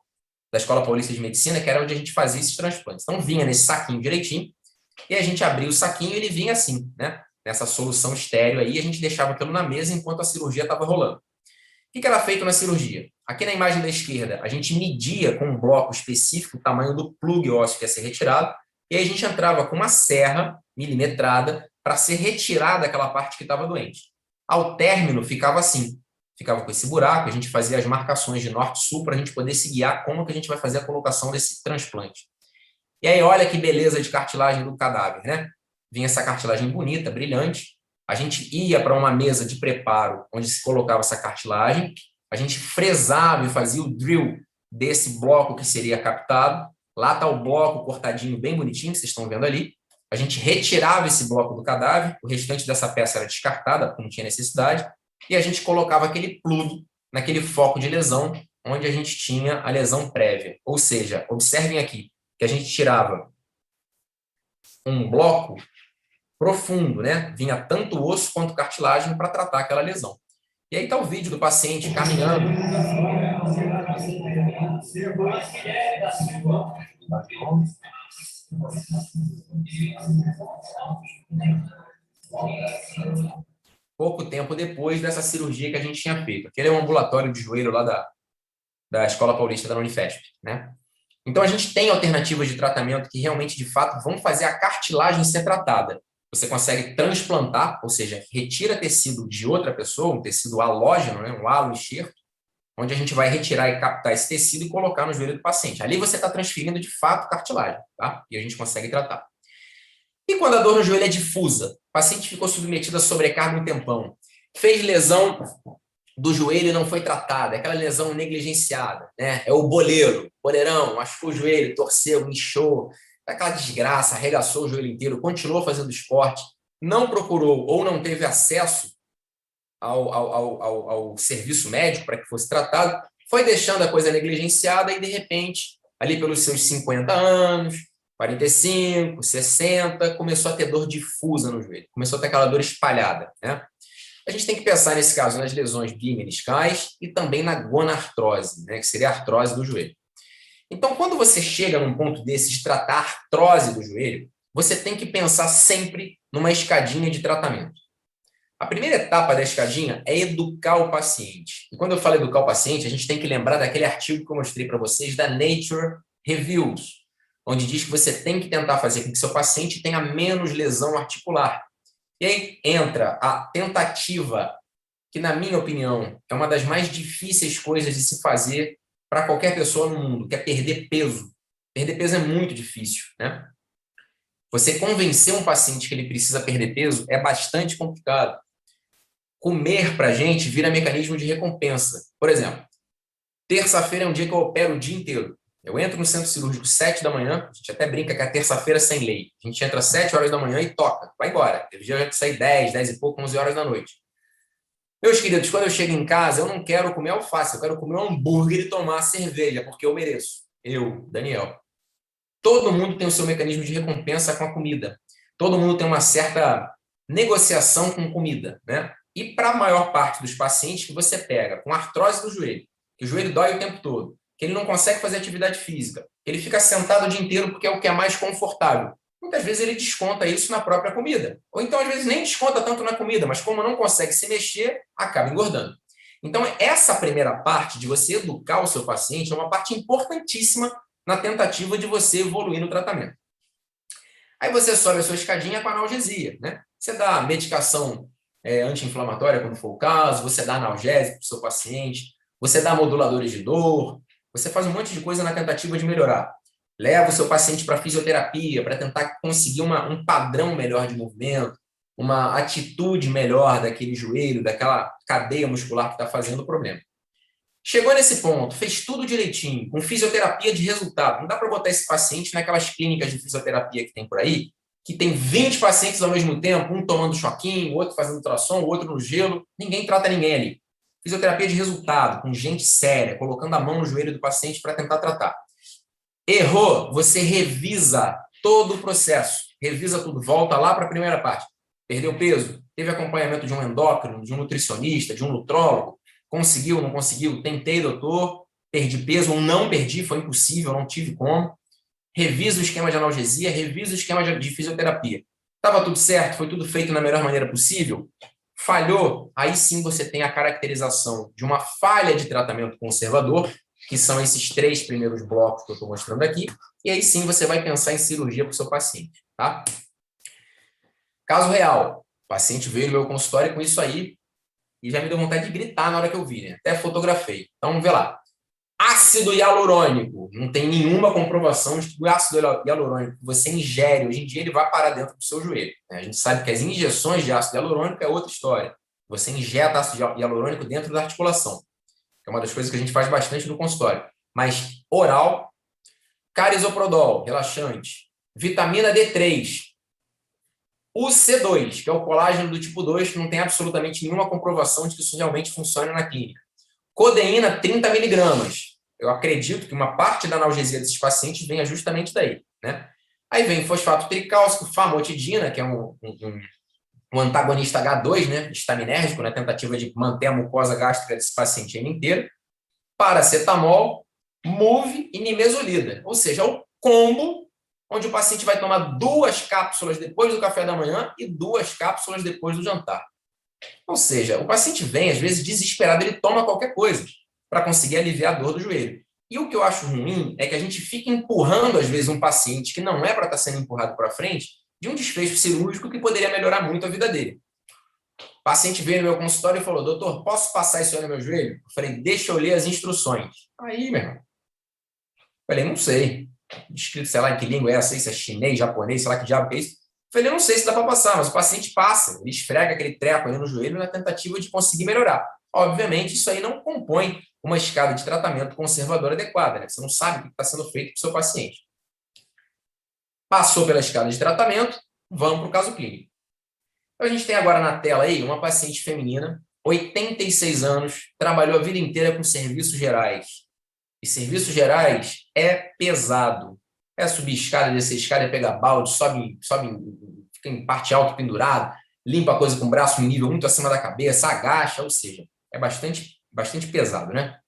Speaker 1: da Escola Paulista de Medicina, que era onde a gente fazia esses transplantes. Então vinha nesse saquinho direitinho, e a gente abria o saquinho e ele vinha assim, né? Nessa solução estéreo aí, a gente deixava aquilo na mesa enquanto a cirurgia estava rolando. O que era feito na cirurgia? Aqui na imagem da esquerda, a gente media com um bloco específico o tamanho do plug ósseo que ia ser retirado, e aí a gente entrava com uma serra milimetrada para ser retirada aquela parte que estava doente. Ao término, ficava assim, ficava com esse buraco, a gente fazia as marcações de norte-sul para a gente poder se guiar como que a gente vai fazer a colocação desse transplante. E aí, olha que beleza de cartilagem do cadáver, né? Vinha essa cartilagem bonita, brilhante. A gente ia para uma mesa de preparo onde se colocava essa cartilagem, a gente fresava e fazia o drill desse bloco que seria captado. Lá está o bloco cortadinho, bem bonitinho, que vocês estão vendo ali. A gente retirava esse bloco do cadáver, o restante dessa peça era descartada, porque não tinha necessidade, e a gente colocava aquele plug naquele foco de lesão, onde a gente tinha a lesão prévia. Ou seja, observem aqui, que a gente tirava um bloco profundo, né? Vinha tanto osso quanto cartilagem para tratar aquela lesão. E aí está o vídeo do paciente caminhando. Pouco tempo depois dessa cirurgia que a gente tinha feito. Aquele é um ambulatório de joelho lá da Escola Paulista da Unifesp, né? Então, a gente tem alternativas de tratamento que realmente, de fato, vão fazer a cartilagem ser tratada. Você consegue transplantar, ou seja, retira tecido de outra pessoa, um tecido halógeno, né, um halo enxerto, onde a gente vai retirar e captar esse tecido e colocar no joelho do paciente. Ali você está transferindo, de fato, cartilagem, tá? E a gente consegue tratar. E quando a dor no joelho é difusa? O paciente ficou submetido a sobrecarga um tempão, fez lesão do joelho e não foi tratada, é aquela lesão negligenciada, né? É o boleirão, machucou o joelho, torceu, inchou, aquela desgraça, arregaçou o joelho inteiro, continuou fazendo esporte, não procurou ou não teve acesso ao serviço médico para que fosse tratado, foi deixando a coisa negligenciada e, de repente, ali pelos seus 50 anos, 45, 60, começou a ter dor difusa no joelho, começou a ter aquela dor espalhada, né? A gente tem que pensar, nesse caso, nas lesões bimeniscais e também na gonartrose, né, que seria a artrose do joelho. Então, quando você chega num ponto desse de tratar a artrose do joelho, você tem que pensar sempre numa escadinha de tratamento. A primeira etapa da escadinha é educar o paciente. E quando eu falo educar o paciente, a gente tem que lembrar daquele artigo que eu mostrei para vocês da Nature Reviews, onde diz que você tem que tentar fazer com que seu paciente tenha menos lesão articular. E aí entra a tentativa, que na minha opinião é uma das mais difíceis coisas de se fazer para qualquer pessoa no mundo, que é perder peso. Perder peso é muito difícil, né? Você convencer um paciente que ele precisa perder peso é bastante complicado. Comer para a gente vira mecanismo de recompensa. Por exemplo, terça-feira é um dia que eu opero o dia inteiro. Eu entro no centro cirúrgico 7 da manhã, a gente até brinca que é terça-feira sem lei. A gente entra às 7 horas da manhã e toca, vai embora. Teve dia que sai 10, 10 e pouco, 11 horas da noite. Meus queridos, quando eu chego em casa, eu não quero comer alface, eu quero comer um hambúrguer e tomar cerveja, porque eu mereço. Eu, Daniel. Todo mundo tem o seu mecanismo de recompensa com a comida. Todo mundo tem uma certa negociação com comida, né? E para a maior parte dos pacientes que você pega com artrose do joelho, que o joelho dói o tempo todo, que ele não consegue fazer atividade física, que ele fica sentado o dia inteiro porque é o que é mais confortável. Muitas vezes ele desconta isso na própria comida. Ou então, às vezes, nem desconta tanto na comida, mas como não consegue se mexer, acaba engordando. Então, essa primeira parte de você educar o seu paciente é uma parte importantíssima na tentativa de você evoluir no tratamento. Aí você sobe a sua escadinha com analgesia, né? Você dá medicação anti-inflamatória, quando for o caso, você dá analgésico para o seu paciente, você dá moduladores de dor, você faz um monte de coisa na tentativa de melhorar. Leva o seu paciente para fisioterapia, para tentar conseguir um padrão melhor de movimento, uma atitude melhor daquele joelho, daquela cadeia muscular que está fazendo o problema. Chegou nesse ponto, fez tudo direitinho, com fisioterapia de resultado. Não dá para botar esse paciente naquelas clínicas de fisioterapia que tem por aí, que tem 20 pacientes ao mesmo tempo, um tomando choquinho, outro fazendo ultrassom, o outro no gelo. Ninguém trata ninguém ali. Fisioterapia de resultado, com gente séria, colocando a mão no joelho do paciente para tentar tratar. Errou, você revisa todo o processo. Revisa tudo, volta lá para a primeira parte. Perdeu peso? Teve acompanhamento de um endócrino, de um nutricionista, de um nutrólogo? Conseguiu, não conseguiu? Tentei, doutor, perdi peso ou não perdi, foi impossível, não tive como. Revisa o esquema de analgesia, revisa o esquema de fisioterapia. Estava tudo certo? Foi tudo feito na melhor maneira possível? Falhou? Aí sim você tem a caracterização de uma falha de tratamento conservador, que são esses 3 primeiros blocos que eu estou mostrando aqui, e aí sim você vai pensar em cirurgia para o seu paciente. Tá? Caso real, o paciente veio no meu consultório com isso aí, e já me deu vontade de gritar na hora que eu vi, né? Até fotografei. Então, vamos ver lá. Ácido hialurônico. Não tem nenhuma comprovação de que o ácido hialurônico que você ingere, hoje em dia, ele vai parar dentro do seu joelho. A gente sabe que as injeções de ácido hialurônico é outra história. Você injeta ácido hialurônico dentro da articulação, que é uma das coisas que a gente faz bastante no consultório. Mas oral, carisoprodol, relaxante, vitamina D3, o C2, que é o colágeno do tipo 2, que não tem absolutamente nenhuma comprovação de que isso realmente funcione na clínica. Codeína, 30 miligramas. Eu acredito que uma parte da analgesia desses pacientes venha justamente daí, né? Aí vem fosfato tricálcico, famotidina, que é um antagonista H2, né? Estaminérgico, na tentativa de manter a mucosa gástrica desse paciente ainda inteiro. Paracetamol, MUV e nimesulida. Ou seja, é o combo onde o paciente vai tomar 2 cápsulas depois do café da manhã e 2 cápsulas depois do jantar. Ou seja, o paciente vem, às vezes, desesperado, ele toma qualquer coisa para conseguir aliviar a dor do joelho. E o que eu acho ruim é que a gente fica empurrando, às vezes, um paciente que não é para estar sendo empurrado para frente de um desfecho cirúrgico que poderia melhorar muito a vida dele. O paciente veio no meu consultório e falou: doutor, posso passar isso aí no meu joelho? Eu falei: deixa eu ler as instruções. Aí, meu irmão, eu falei: não sei. Escrito, sei lá, em que língua é essa, se é chinês, japonês, sei lá que diabo é isso. Eu falei: não sei se dá para passar, mas o paciente passa, ele esfrega aquele treco ali no joelho na tentativa de conseguir melhorar. Obviamente, isso aí não compõe uma escada de tratamento conservador adequada, né? Você não sabe o que está sendo feito para o seu paciente. Passou pela escada de tratamento, vamos para o caso clínico. Então, a gente tem agora na tela aí uma paciente feminina, 86 anos, trabalhou a vida inteira com serviços gerais. E serviços gerais é pesado. É subir escada, descer escada, é pegar balde, sobe, fica em parte alta pendurado, limpa a coisa com o braço em nível muito acima da cabeça, agacha, ou seja, é bastante pesado, né?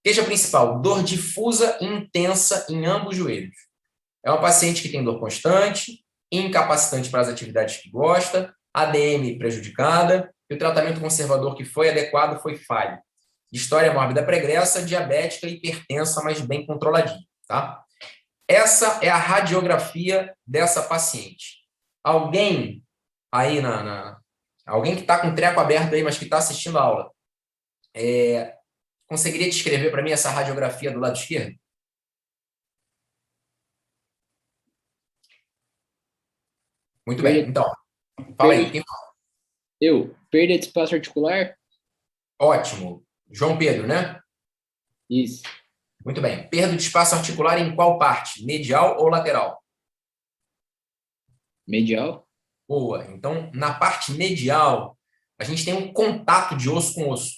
Speaker 1: Queixa principal: dor difusa e intensa em ambos os joelhos. É uma paciente que tem dor constante, incapacitante para as atividades que gosta, ADM prejudicada, e o tratamento conservador que foi adequado foi falho. História mórbida pregressa, diabética, hipertensa, mas bem controladinha, tá? Essa é a radiografia dessa paciente. Alguém aí alguém que está com o treco aberto aí, mas que está assistindo a aula, conseguiria descrever para mim essa radiografia do lado esquerdo? Muito bem, então, fala aí. Quem fala?
Speaker 5: Perda de espaço articular?
Speaker 1: Ótimo. João Pedro, né?
Speaker 5: Isso.
Speaker 1: Muito bem. Perda de espaço articular em qual parte? Medial ou lateral?
Speaker 5: Medial?
Speaker 1: Boa. Então, na parte medial, a gente tem um contato de osso com osso,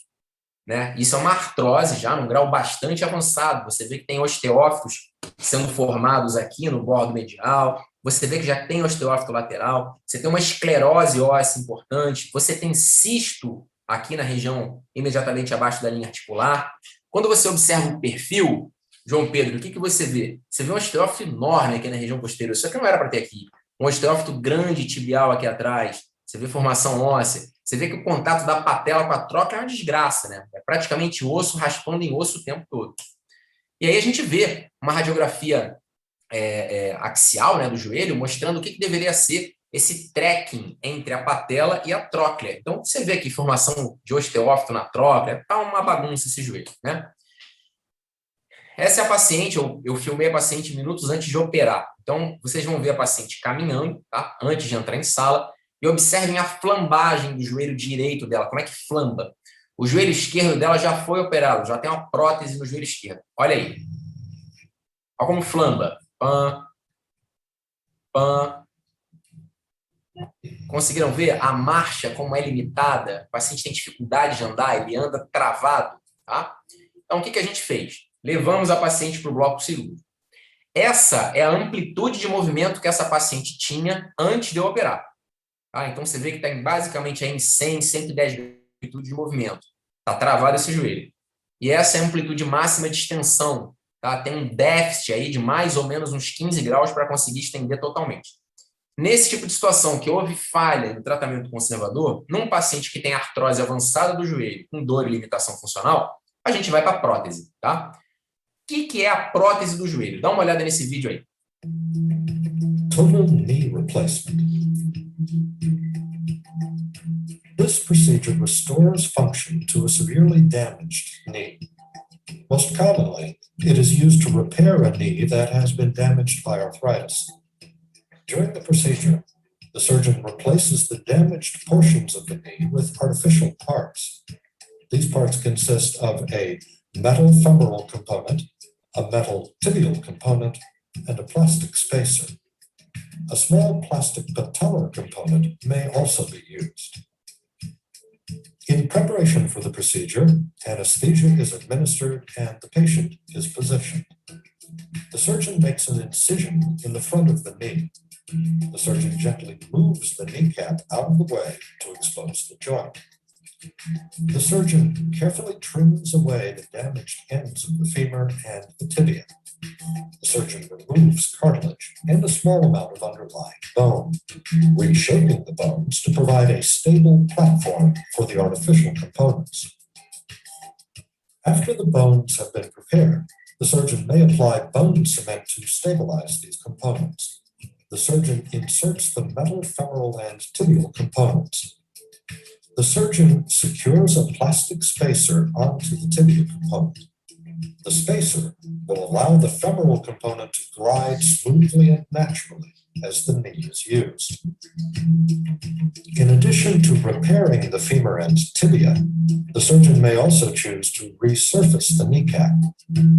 Speaker 1: né? Isso é uma artrose já num grau bastante avançado. Você vê que tem osteófitos sendo formados aqui no bordo medial. Você vê que já tem osteófito lateral. Você tem uma esclerose óssea importante. Você tem cisto aqui na região imediatamente abaixo da linha articular. Quando você observa o perfil, João Pedro, o que você vê? Você vê um osteófito enorme aqui na região posterior. Isso aqui não era para ter aqui. Um osteófito grande tibial aqui atrás. Você vê formação óssea. Você vê que o contato da patela com a tróclea é uma desgraça, né? É praticamente osso raspando em osso o tempo todo. E aí a gente vê uma radiografia axial, né, do joelho, mostrando o que deveria ser esse trekking entre a patela e a tróclea. Então, você vê aqui formação de osteófito na tróclea, tá uma bagunça esse joelho, né? Essa é a paciente, eu filmei a paciente minutos antes de operar. Então, vocês vão ver a paciente caminhando, tá? Antes de entrar em sala, e observem a flambagem do joelho direito dela, como é que flamba. O joelho esquerdo dela já foi operado, já tem uma prótese no joelho esquerdo. Olha aí. Olha como flamba. Pã, pã. Conseguiram ver a marcha, como é limitada? O paciente tem dificuldade de andar, ele anda travado, tá? Então, o que a gente fez? Levamos a paciente para o bloco cirúrgico. Essa é a amplitude de movimento que essa paciente tinha antes de eu operar. Tá? Então, você vê que está basicamente aí em 100, 110 de amplitude de movimento. Está travado esse joelho. E essa é a amplitude máxima de extensão. Tá? Tem um déficit aí de mais ou menos uns 15 graus para conseguir estender totalmente. Nesse tipo de situação que houve falha no tratamento conservador, num paciente que tem artrose avançada do joelho, com dor e limitação funcional, a gente vai para a prótese. Tá? O que é a prótese do joelho? Dá uma olhada nesse vídeo aí.
Speaker 6: Total knee replacement. This procedure restores function to a severely damaged knee. Most commonly, it is used to repair a knee that has been damaged by arthritis. During the procedure, the surgeon replaces the damaged portions of the knee with artificial parts. These parts consist of a metal femoral component, a metal tibial component, and a plastic spacer. A small plastic patellar component may also be used. In preparation for the procedure, anesthesia is administered and the patient is positioned. The surgeon makes an incision in the front of the knee. The surgeon gently moves the kneecap out of the way to expose the joint. The surgeon carefully trims away the damaged ends of the femur and the tibia. The surgeon removes cartilage and a small amount of underlying bone, reshaping the bones to provide a stable platform for the artificial components. After the bones have been prepared, the surgeon may apply bone cement to stabilize these components. The surgeon inserts the metal femoral and tibial components. The surgeon secures a plastic spacer onto the tibial component. The spacer will allow the femoral component to glide smoothly and naturally as the knee is used. In addition to repairing the femur and tibia, the surgeon may also choose to resurface the kneecap.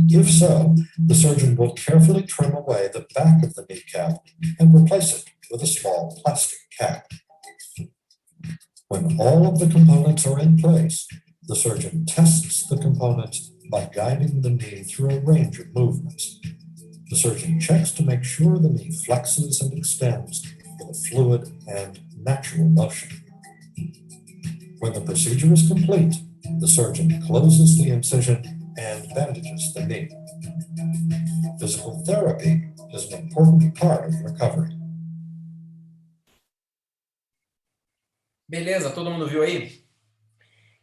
Speaker 6: If so, the surgeon will carefully trim away the back of the kneecap and replace it with a small plastic cap. When all of the components are in place, the surgeon tests the components by guiding the knee through a range of movements. The surgeon checks to make sure the knee flexes and extends with a fluid and natural motion. When the procedure is complete, the surgeon closes the incision and bandages the knee. Physical therapy is an important part of recovery.
Speaker 1: Beleza, todo mundo viu aí?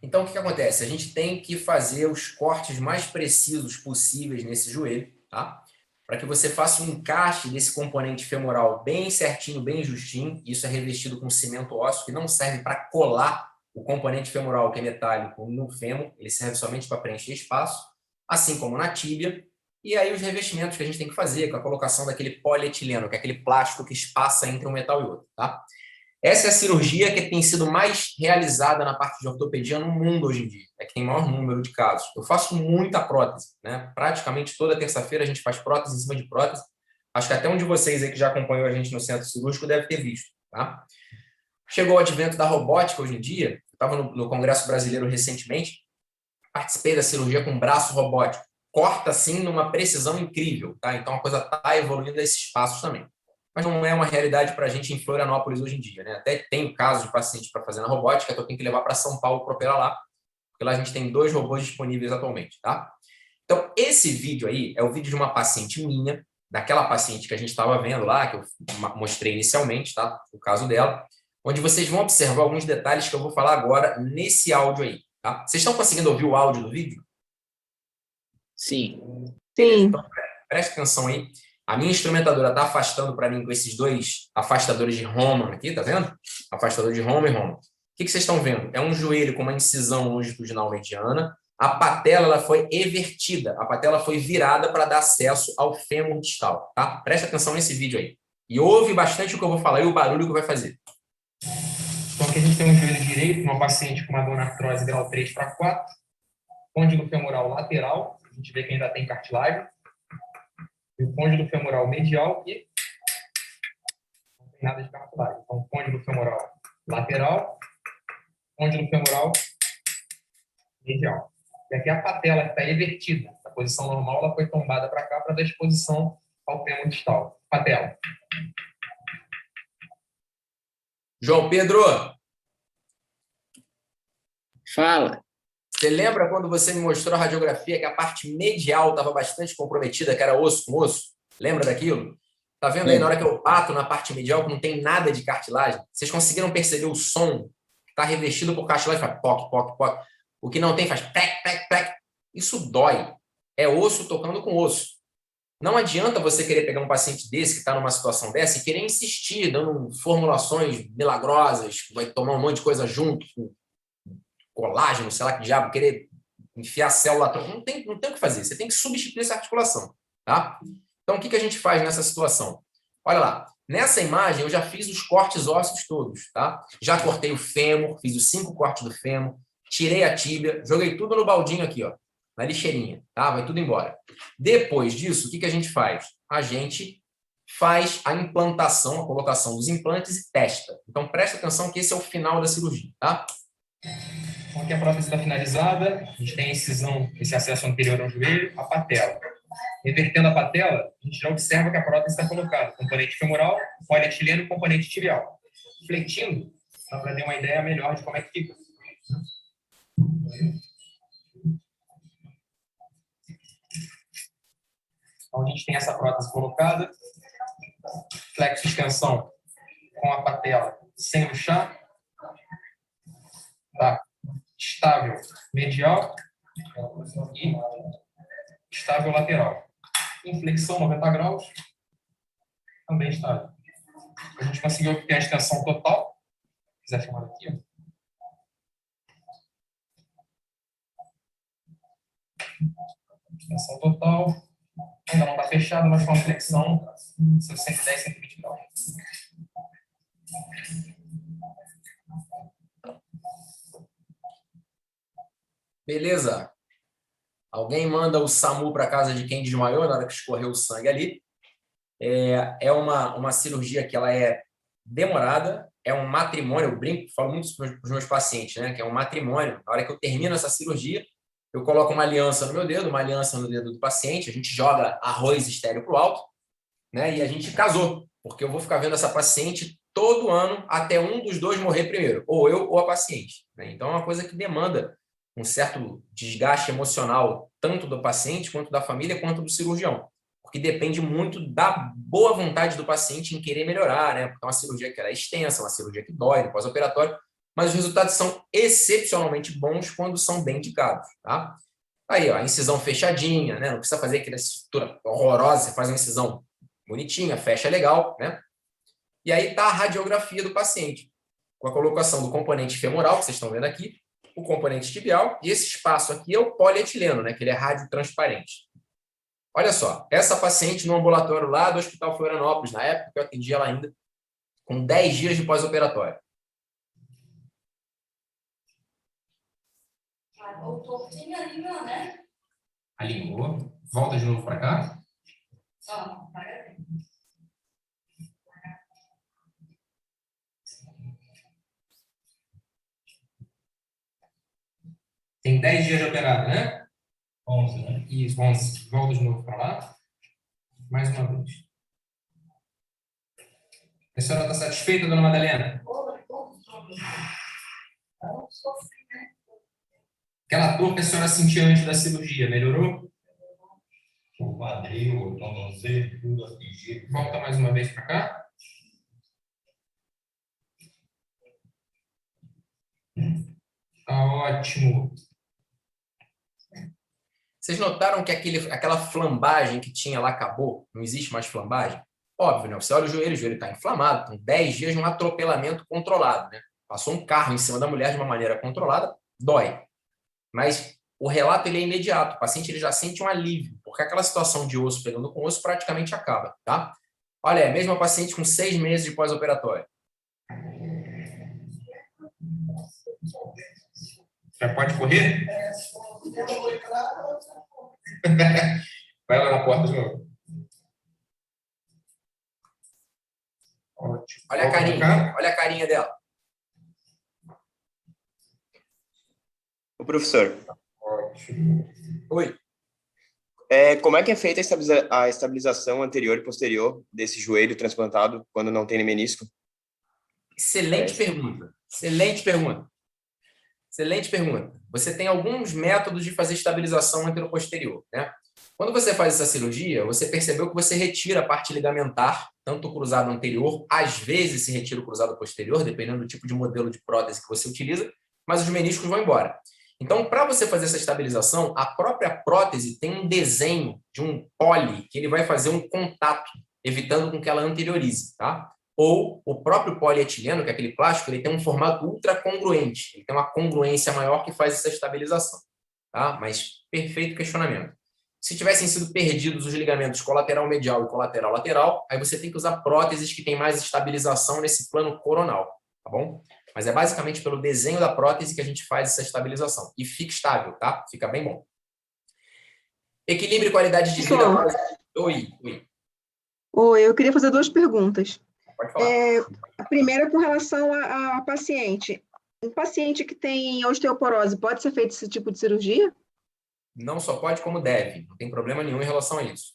Speaker 1: Então, o que acontece? A gente tem que fazer os cortes mais precisos possíveis nesse joelho, tá? Para que você faça um encaixe desse componente femoral bem certinho, bem justinho. Isso é revestido com cimento ósseo, que não serve para colar o componente femoral, que é metálico, no fêmur. Ele serve somente para preencher espaço, assim como na tíbia. E aí os revestimentos que a gente tem que fazer, com a colocação daquele polietileno, que é aquele plástico que espaça entre um metal e outro, tá? Essa é a cirurgia que tem sido mais realizada na parte de ortopedia no mundo hoje em dia. É que tem maior número de casos. Eu faço muita prótese, né? Praticamente toda terça-feira a gente faz prótese em cima de prótese. Acho que até um de vocês aí que já acompanhou a gente no centro cirúrgico deve ter visto, tá? Chegou o advento da robótica hoje em dia. Eu estava no Congresso Brasileiro recentemente, participei da cirurgia com braço robótico. Corta, assim, numa precisão incrível, tá? Então a coisa está evoluindo a esses passos também. Mas não é uma realidade para a gente em Florianópolis hoje em dia, né? Até tem casos de paciente para fazer na robótica, que eu tenho que levar para São Paulo para operar lá, porque lá a gente tem 2 robôs disponíveis atualmente, tá? Então, esse vídeo aí é o vídeo de uma paciente minha, daquela paciente que a gente estava vendo lá, que eu mostrei inicialmente, tá? O caso dela, onde vocês vão observar alguns detalhes que eu vou falar agora nesse áudio aí, tá? Vocês estão conseguindo ouvir o áudio do vídeo?
Speaker 5: Sim.
Speaker 2: Sim.
Speaker 1: Então, preste atenção aí. A minha instrumentadora está afastando para mim com esses 2 afastadores de Roman aqui, tá vendo? Afastador de Roman e Roman. O que vocês estão vendo? É um joelho com uma incisão longitudinal mediana. A patela ela foi evertida, a patela foi virada para dar acesso ao fêmur distal, tá? Presta atenção nesse vídeo aí. E ouve bastante o que eu vou falar e o barulho que vai fazer. Então aqui a gente tem um joelho direito, uma paciente com uma dor na artrose grau 3 para 4, côndilo femoral lateral, a gente vê que ainda tem cartilagem, e o côndilo femoral medial e não tem nada de cartilagem. Então, côndilo femoral lateral, côndilo femoral medial. E aqui a patela está evertida. A posição normal ela foi tombada para cá para dar exposição ao fêmur distal. Patela. João Pedro,
Speaker 5: Fala.
Speaker 1: você lembra quando você me mostrou a radiografia que a parte medial estava bastante comprometida, que era osso com osso? Lembra daquilo? Tá vendo aí, na hora que eu bato na parte medial, que não tem nada de cartilagem? Vocês conseguiram perceber o som que está revestido por cartilagem? Faz poc, poc, poc. O que não tem faz plec, plec, plec. Isso dói. É osso tocando com osso. Não adianta você querer pegar um paciente desse que está numa situação dessa e querer insistir, dando formulações milagrosas, vai tomar um monte de coisa junto, colágeno, sei lá que diabo, querer enfiar célula. Não tem o que fazer. Você tem que substituir essa articulação, tá? Então, o que a gente faz nessa situação? Olha lá. Nessa imagem, eu já fiz os cortes ósseos todos, tá? Já cortei o fêmur, fiz os 5 cortes do fêmur, tirei a tíbia, joguei tudo no baldinho aqui, ó, na lixeirinha, tá? Vai tudo embora. Depois disso, o que a gente faz? A gente faz a implantação, a colocação dos implantes e testa. Então, presta atenção que esse é o final da cirurgia, tá? Então, aqui a prótese está finalizada, a gente tem a incisão, esse acesso anterior ao joelho, a patela. Revertendo a patela, a gente já observa que a prótese está colocada, componente femoral, polietileno e componente tibial. Fletindo, dá para ter uma ideia melhor de como é que fica. Então, a gente tem essa prótese colocada, flexo extensão com a patela sem luxar, tá? Estável medial e estável lateral. Inflexão 90 graus, também estável. A gente conseguiu obter a extensão total. Se quiser filmar aqui, ó. Extensão total. Ainda não está fechado, mas com a flexão de 110, 120 graus. Beleza? Alguém manda o SAMU para casa de quem desmaiou na hora que escorreu o sangue ali. É uma cirurgia que ela é demorada, é um matrimônio, eu brinco, falo muito para os meus pacientes, né? Que é um matrimônio. Na hora que eu termino essa cirurgia, eu coloco uma aliança no meu dedo, uma aliança no dedo do paciente, a gente joga arroz estéreo para o alto, né? E a gente casou, porque eu vou ficar vendo essa paciente todo ano até um dos dois morrer primeiro, ou eu ou a paciente, né? Então é uma coisa que demanda um certo desgaste emocional, tanto do paciente, quanto da família, quanto do cirurgião, porque depende muito da boa vontade do paciente em querer melhorar, né? Porque é uma cirurgia que ela é extensa, uma cirurgia que dói no pós-operatório, mas os resultados são excepcionalmente bons quando são bem indicados, tá? Aí, ó, a incisão fechadinha, né? Não precisa fazer aquela estrutura horrorosa, você faz uma incisão bonitinha, fecha legal, né? E aí tá a radiografia do paciente, com a colocação do componente femoral, que vocês estão vendo aqui, o componente tibial, e esse espaço aqui é o polietileno, né? Que ele é radiotransparente. Olha só, essa paciente no ambulatório lá do Hospital Florianópolis, na época que eu atendi ela ainda, com 10 dias de pós-operatório.
Speaker 7: O tortinho alinhou, né?
Speaker 1: Alinhou. Volta de novo para cá.
Speaker 7: Ó, para.
Speaker 1: Tem 10 dias de operado, né?
Speaker 6: 11, né?
Speaker 1: Isso, 11. Volta de novo para lá. Mais uma vez. A senhora está satisfeita, dona Madalena? Aquela dor que a senhora sentia antes da cirurgia, melhorou?
Speaker 6: O quadril, o tornozelo, tudo atingido.
Speaker 1: Volta mais uma vez para cá. Tá ótimo. Vocês notaram que aquela flambagem que tinha lá acabou? Não existe mais flambagem? Óbvio, né? Você olha o joelho está inflamado, com 10 dias de um atropelamento controlado, né? Passou um carro em cima da mulher de uma maneira controlada, dói. Mas o relato ele é imediato, o paciente ele já sente um alívio, porque aquela situação de osso pegando com osso praticamente acaba, tá? Olha, é a mesma paciente com 6 meses de pós-operatório. Já pode correr? Vai lá na porta de novo. Ótimo. Olha a carinha dela.
Speaker 8: O professor,
Speaker 1: Ótimo. Oi.
Speaker 8: como é que é feita a estabilização anterior e posterior desse joelho transplantado quando não tem menisco?
Speaker 1: Excelente pergunta. Excelente pergunta. Excelente pergunta. Você tem alguns métodos de fazer estabilização anteroposterior, né? Quando você faz essa cirurgia, você percebeu que você retira a parte ligamentar, tanto o cruzado anterior, às vezes se retira o cruzado posterior, dependendo do tipo de modelo de prótese que você utiliza, mas os meniscos vão embora. Então, para você fazer essa estabilização, a própria prótese tem um desenho de um poli que ele vai fazer um contato, evitando com que ela anteriorize, tá? Ou o próprio polietileno, que é aquele plástico, ele tem um formato ultracongruente, ele tem uma congruência maior que faz essa estabilização, tá? Mas perfeito questionamento. Se tivessem sido perdidos os ligamentos colateral medial e colateral lateral, aí você tem que usar próteses que têm mais estabilização nesse plano coronal, tá bom? Mas é basicamente pelo desenho da prótese que a gente faz essa estabilização. E fica estável, tá? Fica bem bom. Equilíbrio e qualidade de vida. Oi.
Speaker 9: Oi, eu queria fazer 2 perguntas.
Speaker 1: Pode falar.
Speaker 9: A primeira com relação a paciente. Um paciente que tem osteoporose, pode ser feito esse tipo de cirurgia?
Speaker 1: Não só pode, como deve. Não tem problema nenhum em relação a isso.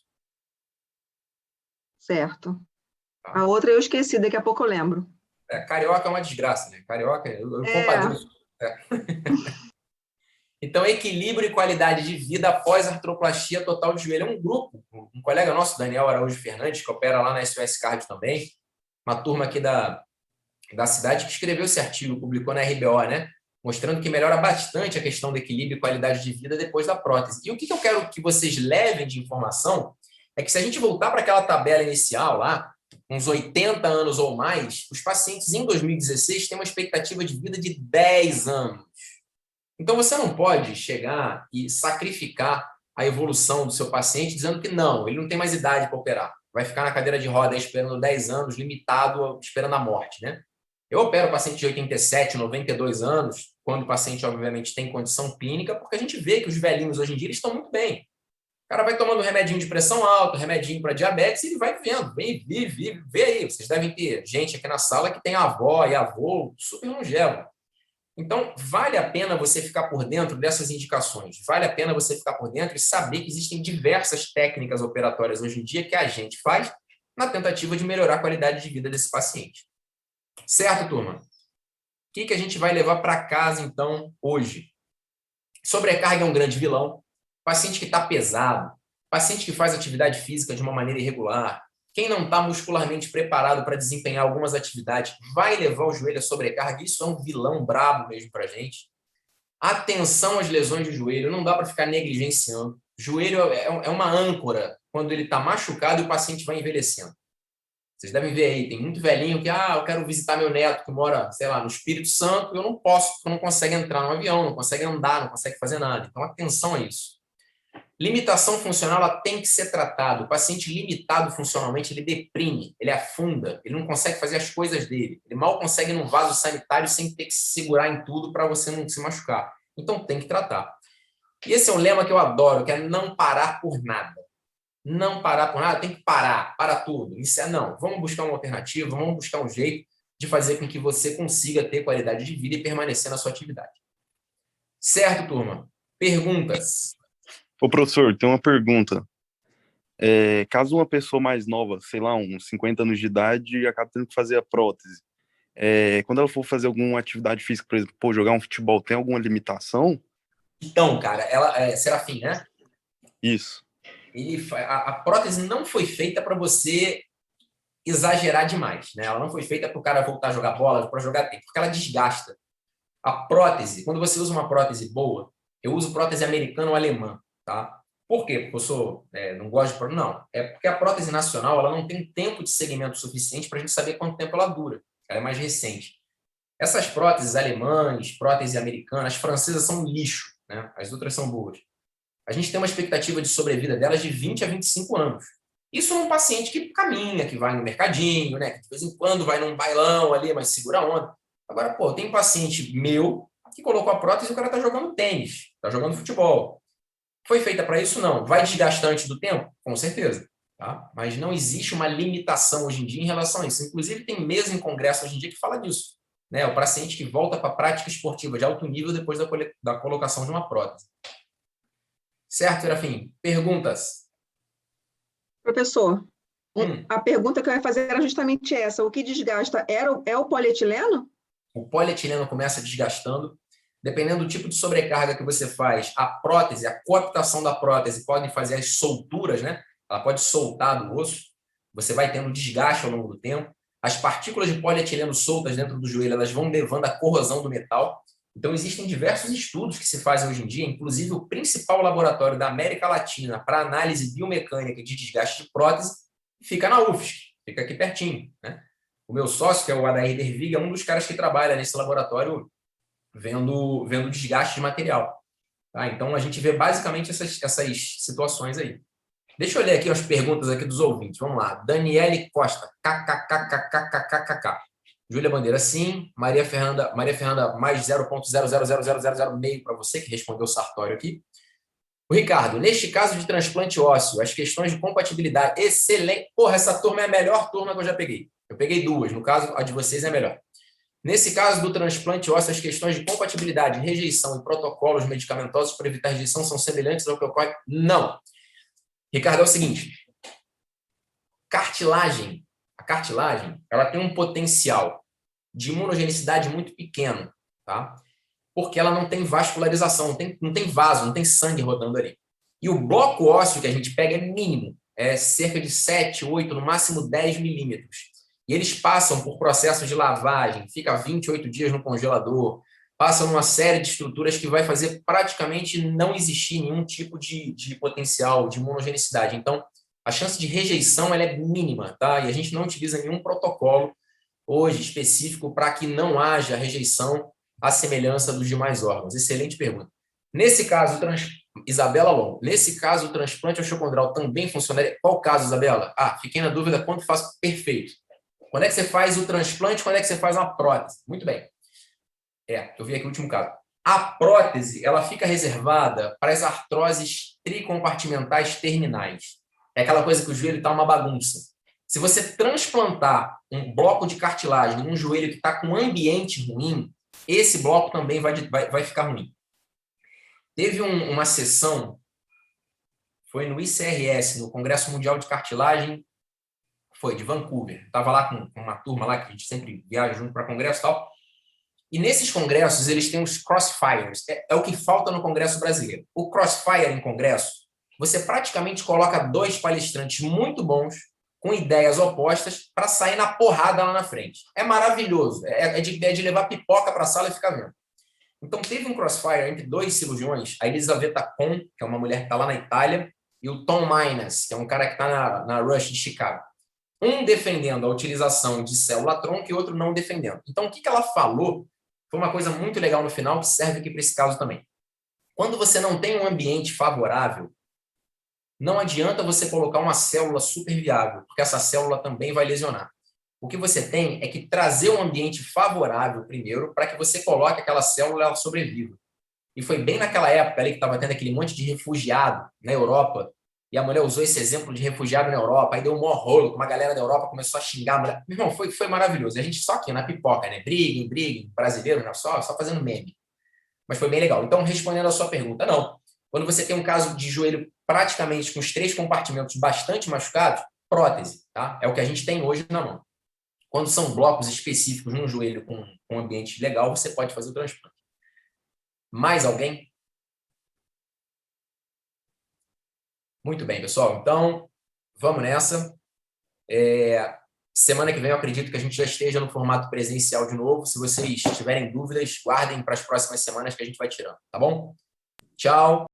Speaker 9: Certo.
Speaker 1: Tá.
Speaker 9: A outra eu esqueci, daqui a pouco eu lembro.
Speaker 1: Carioca é uma desgraça, né? Carioca, eu compadeço. Então, equilíbrio e qualidade de vida após artroplastia total de joelho. É um grupo, um colega nosso, Daniel Araújo Fernandes, que opera lá na SOS Cardio também, uma turma aqui da cidade que escreveu esse artigo, publicou na RBO, né? Mostrando que melhora bastante a questão do equilíbrio e qualidade de vida depois da prótese. E o que eu quero que vocês levem de informação é que se a gente voltar para aquela tabela inicial lá, uns 80 anos ou mais, os pacientes em 2016 têm uma expectativa de vida de 10 anos. Então, você não pode chegar e sacrificar a evolução do seu paciente dizendo que não, ele não tem mais idade para operar. Vai ficar na cadeira de roda esperando 10 anos, limitado, esperando a morte, né? Eu opero paciente de 87, 92 anos, quando o paciente, obviamente, tem condição clínica, porque a gente vê que os velhinhos hoje em dia eles estão muito bem. O cara vai tomando remedinho de pressão alta, remedinho para diabetes, e ele vai vivendo, vive, vê aí. Vocês devem ter gente aqui na sala que tem avó e avô super longevo. Então, vale a pena você ficar por dentro dessas indicações, vale a pena você ficar por dentro e saber que existem diversas técnicas operatórias hoje em dia que a gente faz na tentativa de melhorar a qualidade de vida desse paciente. Certo, turma? O que a gente vai levar para casa, então, hoje? Sobrecarga é um grande vilão. Paciente que está pesado, paciente que faz atividade física de uma maneira irregular, Quem não está muscularmente preparado para desempenhar algumas atividades vai levar o joelho a sobrecarga. Isso é um vilão brabo mesmo para a gente. Atenção às lesões de joelho, não dá para ficar negligenciando. Joelho é uma âncora quando ele está machucado e o paciente vai envelhecendo. Vocês devem ver aí, tem muito velhinho que, eu quero visitar meu neto que mora, sei lá, no Espírito Santo, eu não posso, porque não consegue entrar no avião, não consegue andar, não consegue fazer nada. Então, atenção a isso. Limitação funcional, ela tem que ser tratada. O paciente limitado funcionalmente, ele deprime, ele afunda, ele não consegue fazer as coisas dele. Ele mal consegue ir num vaso sanitário sem ter que se segurar em tudo para você não se machucar. Então, tem que tratar. E esse é um lema que eu adoro, que é não parar por nada. Não parar por nada, tem que parar, para tudo. Isso é não. Vamos buscar uma alternativa, vamos buscar um jeito de fazer com que você consiga ter qualidade de vida e permanecer na sua atividade. Certo, turma? Perguntas?
Speaker 10: Ô, professor, tem uma pergunta. Caso uma pessoa mais nova, sei lá, uns 50 anos de idade, acabe tendo que fazer a prótese, quando ela for fazer alguma atividade física, por exemplo, jogar um futebol, tem alguma limitação?
Speaker 1: Então, cara, ela Serafim, né?
Speaker 10: Isso.
Speaker 1: A prótese não foi feita para você exagerar demais, né? Ela não foi feita para o cara voltar a jogar bola, para jogar tempo, porque ela desgasta. A prótese, quando você usa uma prótese boa, eu uso prótese americana ou alemã, tá? Por quê? Porque eu não gosto de prótese? Não. É porque a prótese nacional ela não tem tempo de segmento suficiente para a gente saber quanto tempo ela dura. Ela é mais recente. Essas próteses alemãs, prótese americana, as francesas são um lixo, né? As outras são boas. A gente tem uma expectativa de sobrevida delas de 20 a 25 anos. Isso num paciente que caminha, que vai no mercadinho, né? Que de vez em quando vai num bailão ali, mas segura a onda. Agora, tem paciente meu que colocou a prótese e o cara está jogando tênis, está jogando futebol. Foi feita para isso? Não. Vai desgastar antes do tempo? Com certeza. Tá? Mas não existe uma limitação hoje em dia em relação a isso. Inclusive, tem mesa em congresso hoje em dia que fala disso. Né? O paciente que volta para a prática esportiva de alto nível depois da colocação de uma prótese. Certo, Serafim? Perguntas?
Speaker 9: Professor, a pergunta que eu ia fazer era justamente essa. O que desgasta é o polietileno?
Speaker 1: O polietileno começa desgastando. Dependendo do tipo de sobrecarga que você faz, a prótese, a coaptação da prótese pode fazer as solturas, né? Ela pode soltar do osso. Você vai tendo desgaste ao longo do tempo. As partículas de polietileno soltas dentro do joelho, elas vão levando à corrosão do metal. Então, existem diversos estudos que se fazem hoje em dia, inclusive o principal laboratório da América Latina para análise biomecânica de desgaste de prótese fica na UFSC, fica aqui pertinho, né? O meu sócio, que é o Adair Dervig, é um dos caras que trabalha nesse laboratório vendo desgaste de material. Tá? Então, a gente vê basicamente essas situações aí. Deixa eu ler aqui as perguntas aqui dos ouvintes. Vamos lá. Daniele Costa, kkkkkkkkkk. Júlia Bandeira, sim. Maria Fernanda, mais 0,0000006 para você, que respondeu o Sartório aqui. O Ricardo, neste caso de transplante ósseo, as questões de compatibilidade, excelente. Porra, essa turma é a melhor turma que eu já peguei. Eu peguei duas, no caso, a de vocês é a melhor. Nesse caso do transplante ósseo, as questões de compatibilidade, rejeição e protocolos medicamentosos para evitar rejeição são semelhantes ao que ocorre? Não. Ricardo, é o seguinte. A cartilagem, ela tem um potencial de imunogenicidade muito pequeno, tá? Porque ela não tem vascularização, não tem vaso, não tem sangue rodando ali. E o bloco ósseo que a gente pega é mínimo, é cerca de 7, 8, no máximo 10 milímetros. E eles passam por processos de lavagem, fica 28 dias no congelador, passam uma série de estruturas que vai fazer praticamente não existir nenhum tipo de potencial de imunogenicidade. Então, a chance de rejeição ela é mínima, tá? E a gente não utiliza nenhum protocolo hoje específico para que não haja rejeição à semelhança dos demais órgãos. Excelente pergunta. Nesse caso, Isabela Long, nesse caso, o transplante osteocondral também funcionaria? Qual caso, Isabela? Fiquei na dúvida quando faço. Perfeito. Quando é que você faz o transplante? Quando é que você faz uma prótese? Muito bem. Eu vi aqui o último caso. A prótese, ela fica reservada para as artroses tricompartimentais terminais. É aquela coisa que o joelho está uma bagunça. Se você transplantar um bloco de cartilagem num joelho que está com um ambiente ruim, esse bloco também vai ficar ruim. Teve uma sessão, foi no ICRS, no Congresso Mundial de Cartilagem, foi de Vancouver. Estava lá com uma turma lá que a gente sempre viaja junto para congresso e tal. E nesses congressos, eles têm os crossfires. É o que falta no Congresso brasileiro. O crossfire em congresso, você praticamente coloca 2 palestrantes muito bons com ideias opostas para sair na porrada lá na frente. É maravilhoso. É de levar pipoca para a sala e ficar vendo. Então, teve um crossfire entre dois cirurgiões, a Elisaveta Kohn, que é uma mulher que está lá na Itália, e o Tom Minas, que é um cara que está na Rush de Chicago. Um defendendo a utilização de célula-tronco e outro não defendendo. Então, o que ela falou foi uma coisa muito legal no final, que serve aqui para esse caso também. Quando você não tem um ambiente favorável, não adianta você colocar uma célula super viável, porque essa célula também vai lesionar. O que você tem é que trazer um ambiente favorável primeiro para que você coloque aquela célula e ela sobreviva. E foi bem naquela época ali que estava tendo aquele monte de refugiado na Europa, e a mulher usou esse exemplo de refugiado na Europa, aí deu um maior rolo, uma galera da Europa começou a xingar a mulher. Meu irmão, foi maravilhoso. E a gente só aqui na pipoca, né? Briguem, brasileiro, né? Só fazendo meme. Mas foi bem legal. Então, respondendo a sua pergunta, não. Quando você tem um caso de joelho praticamente com os 3 compartimentos bastante machucados, prótese, tá? É o que a gente tem hoje na mão. Quando são blocos específicos no joelho com um ambiente legal, você pode fazer o transplante. Mais alguém? Muito bem, pessoal. Então, vamos nessa. Semana que vem eu acredito que a gente já esteja no formato presencial de novo. Se vocês tiverem dúvidas, guardem para as próximas semanas que a gente vai tirando, tá bom? Tchau.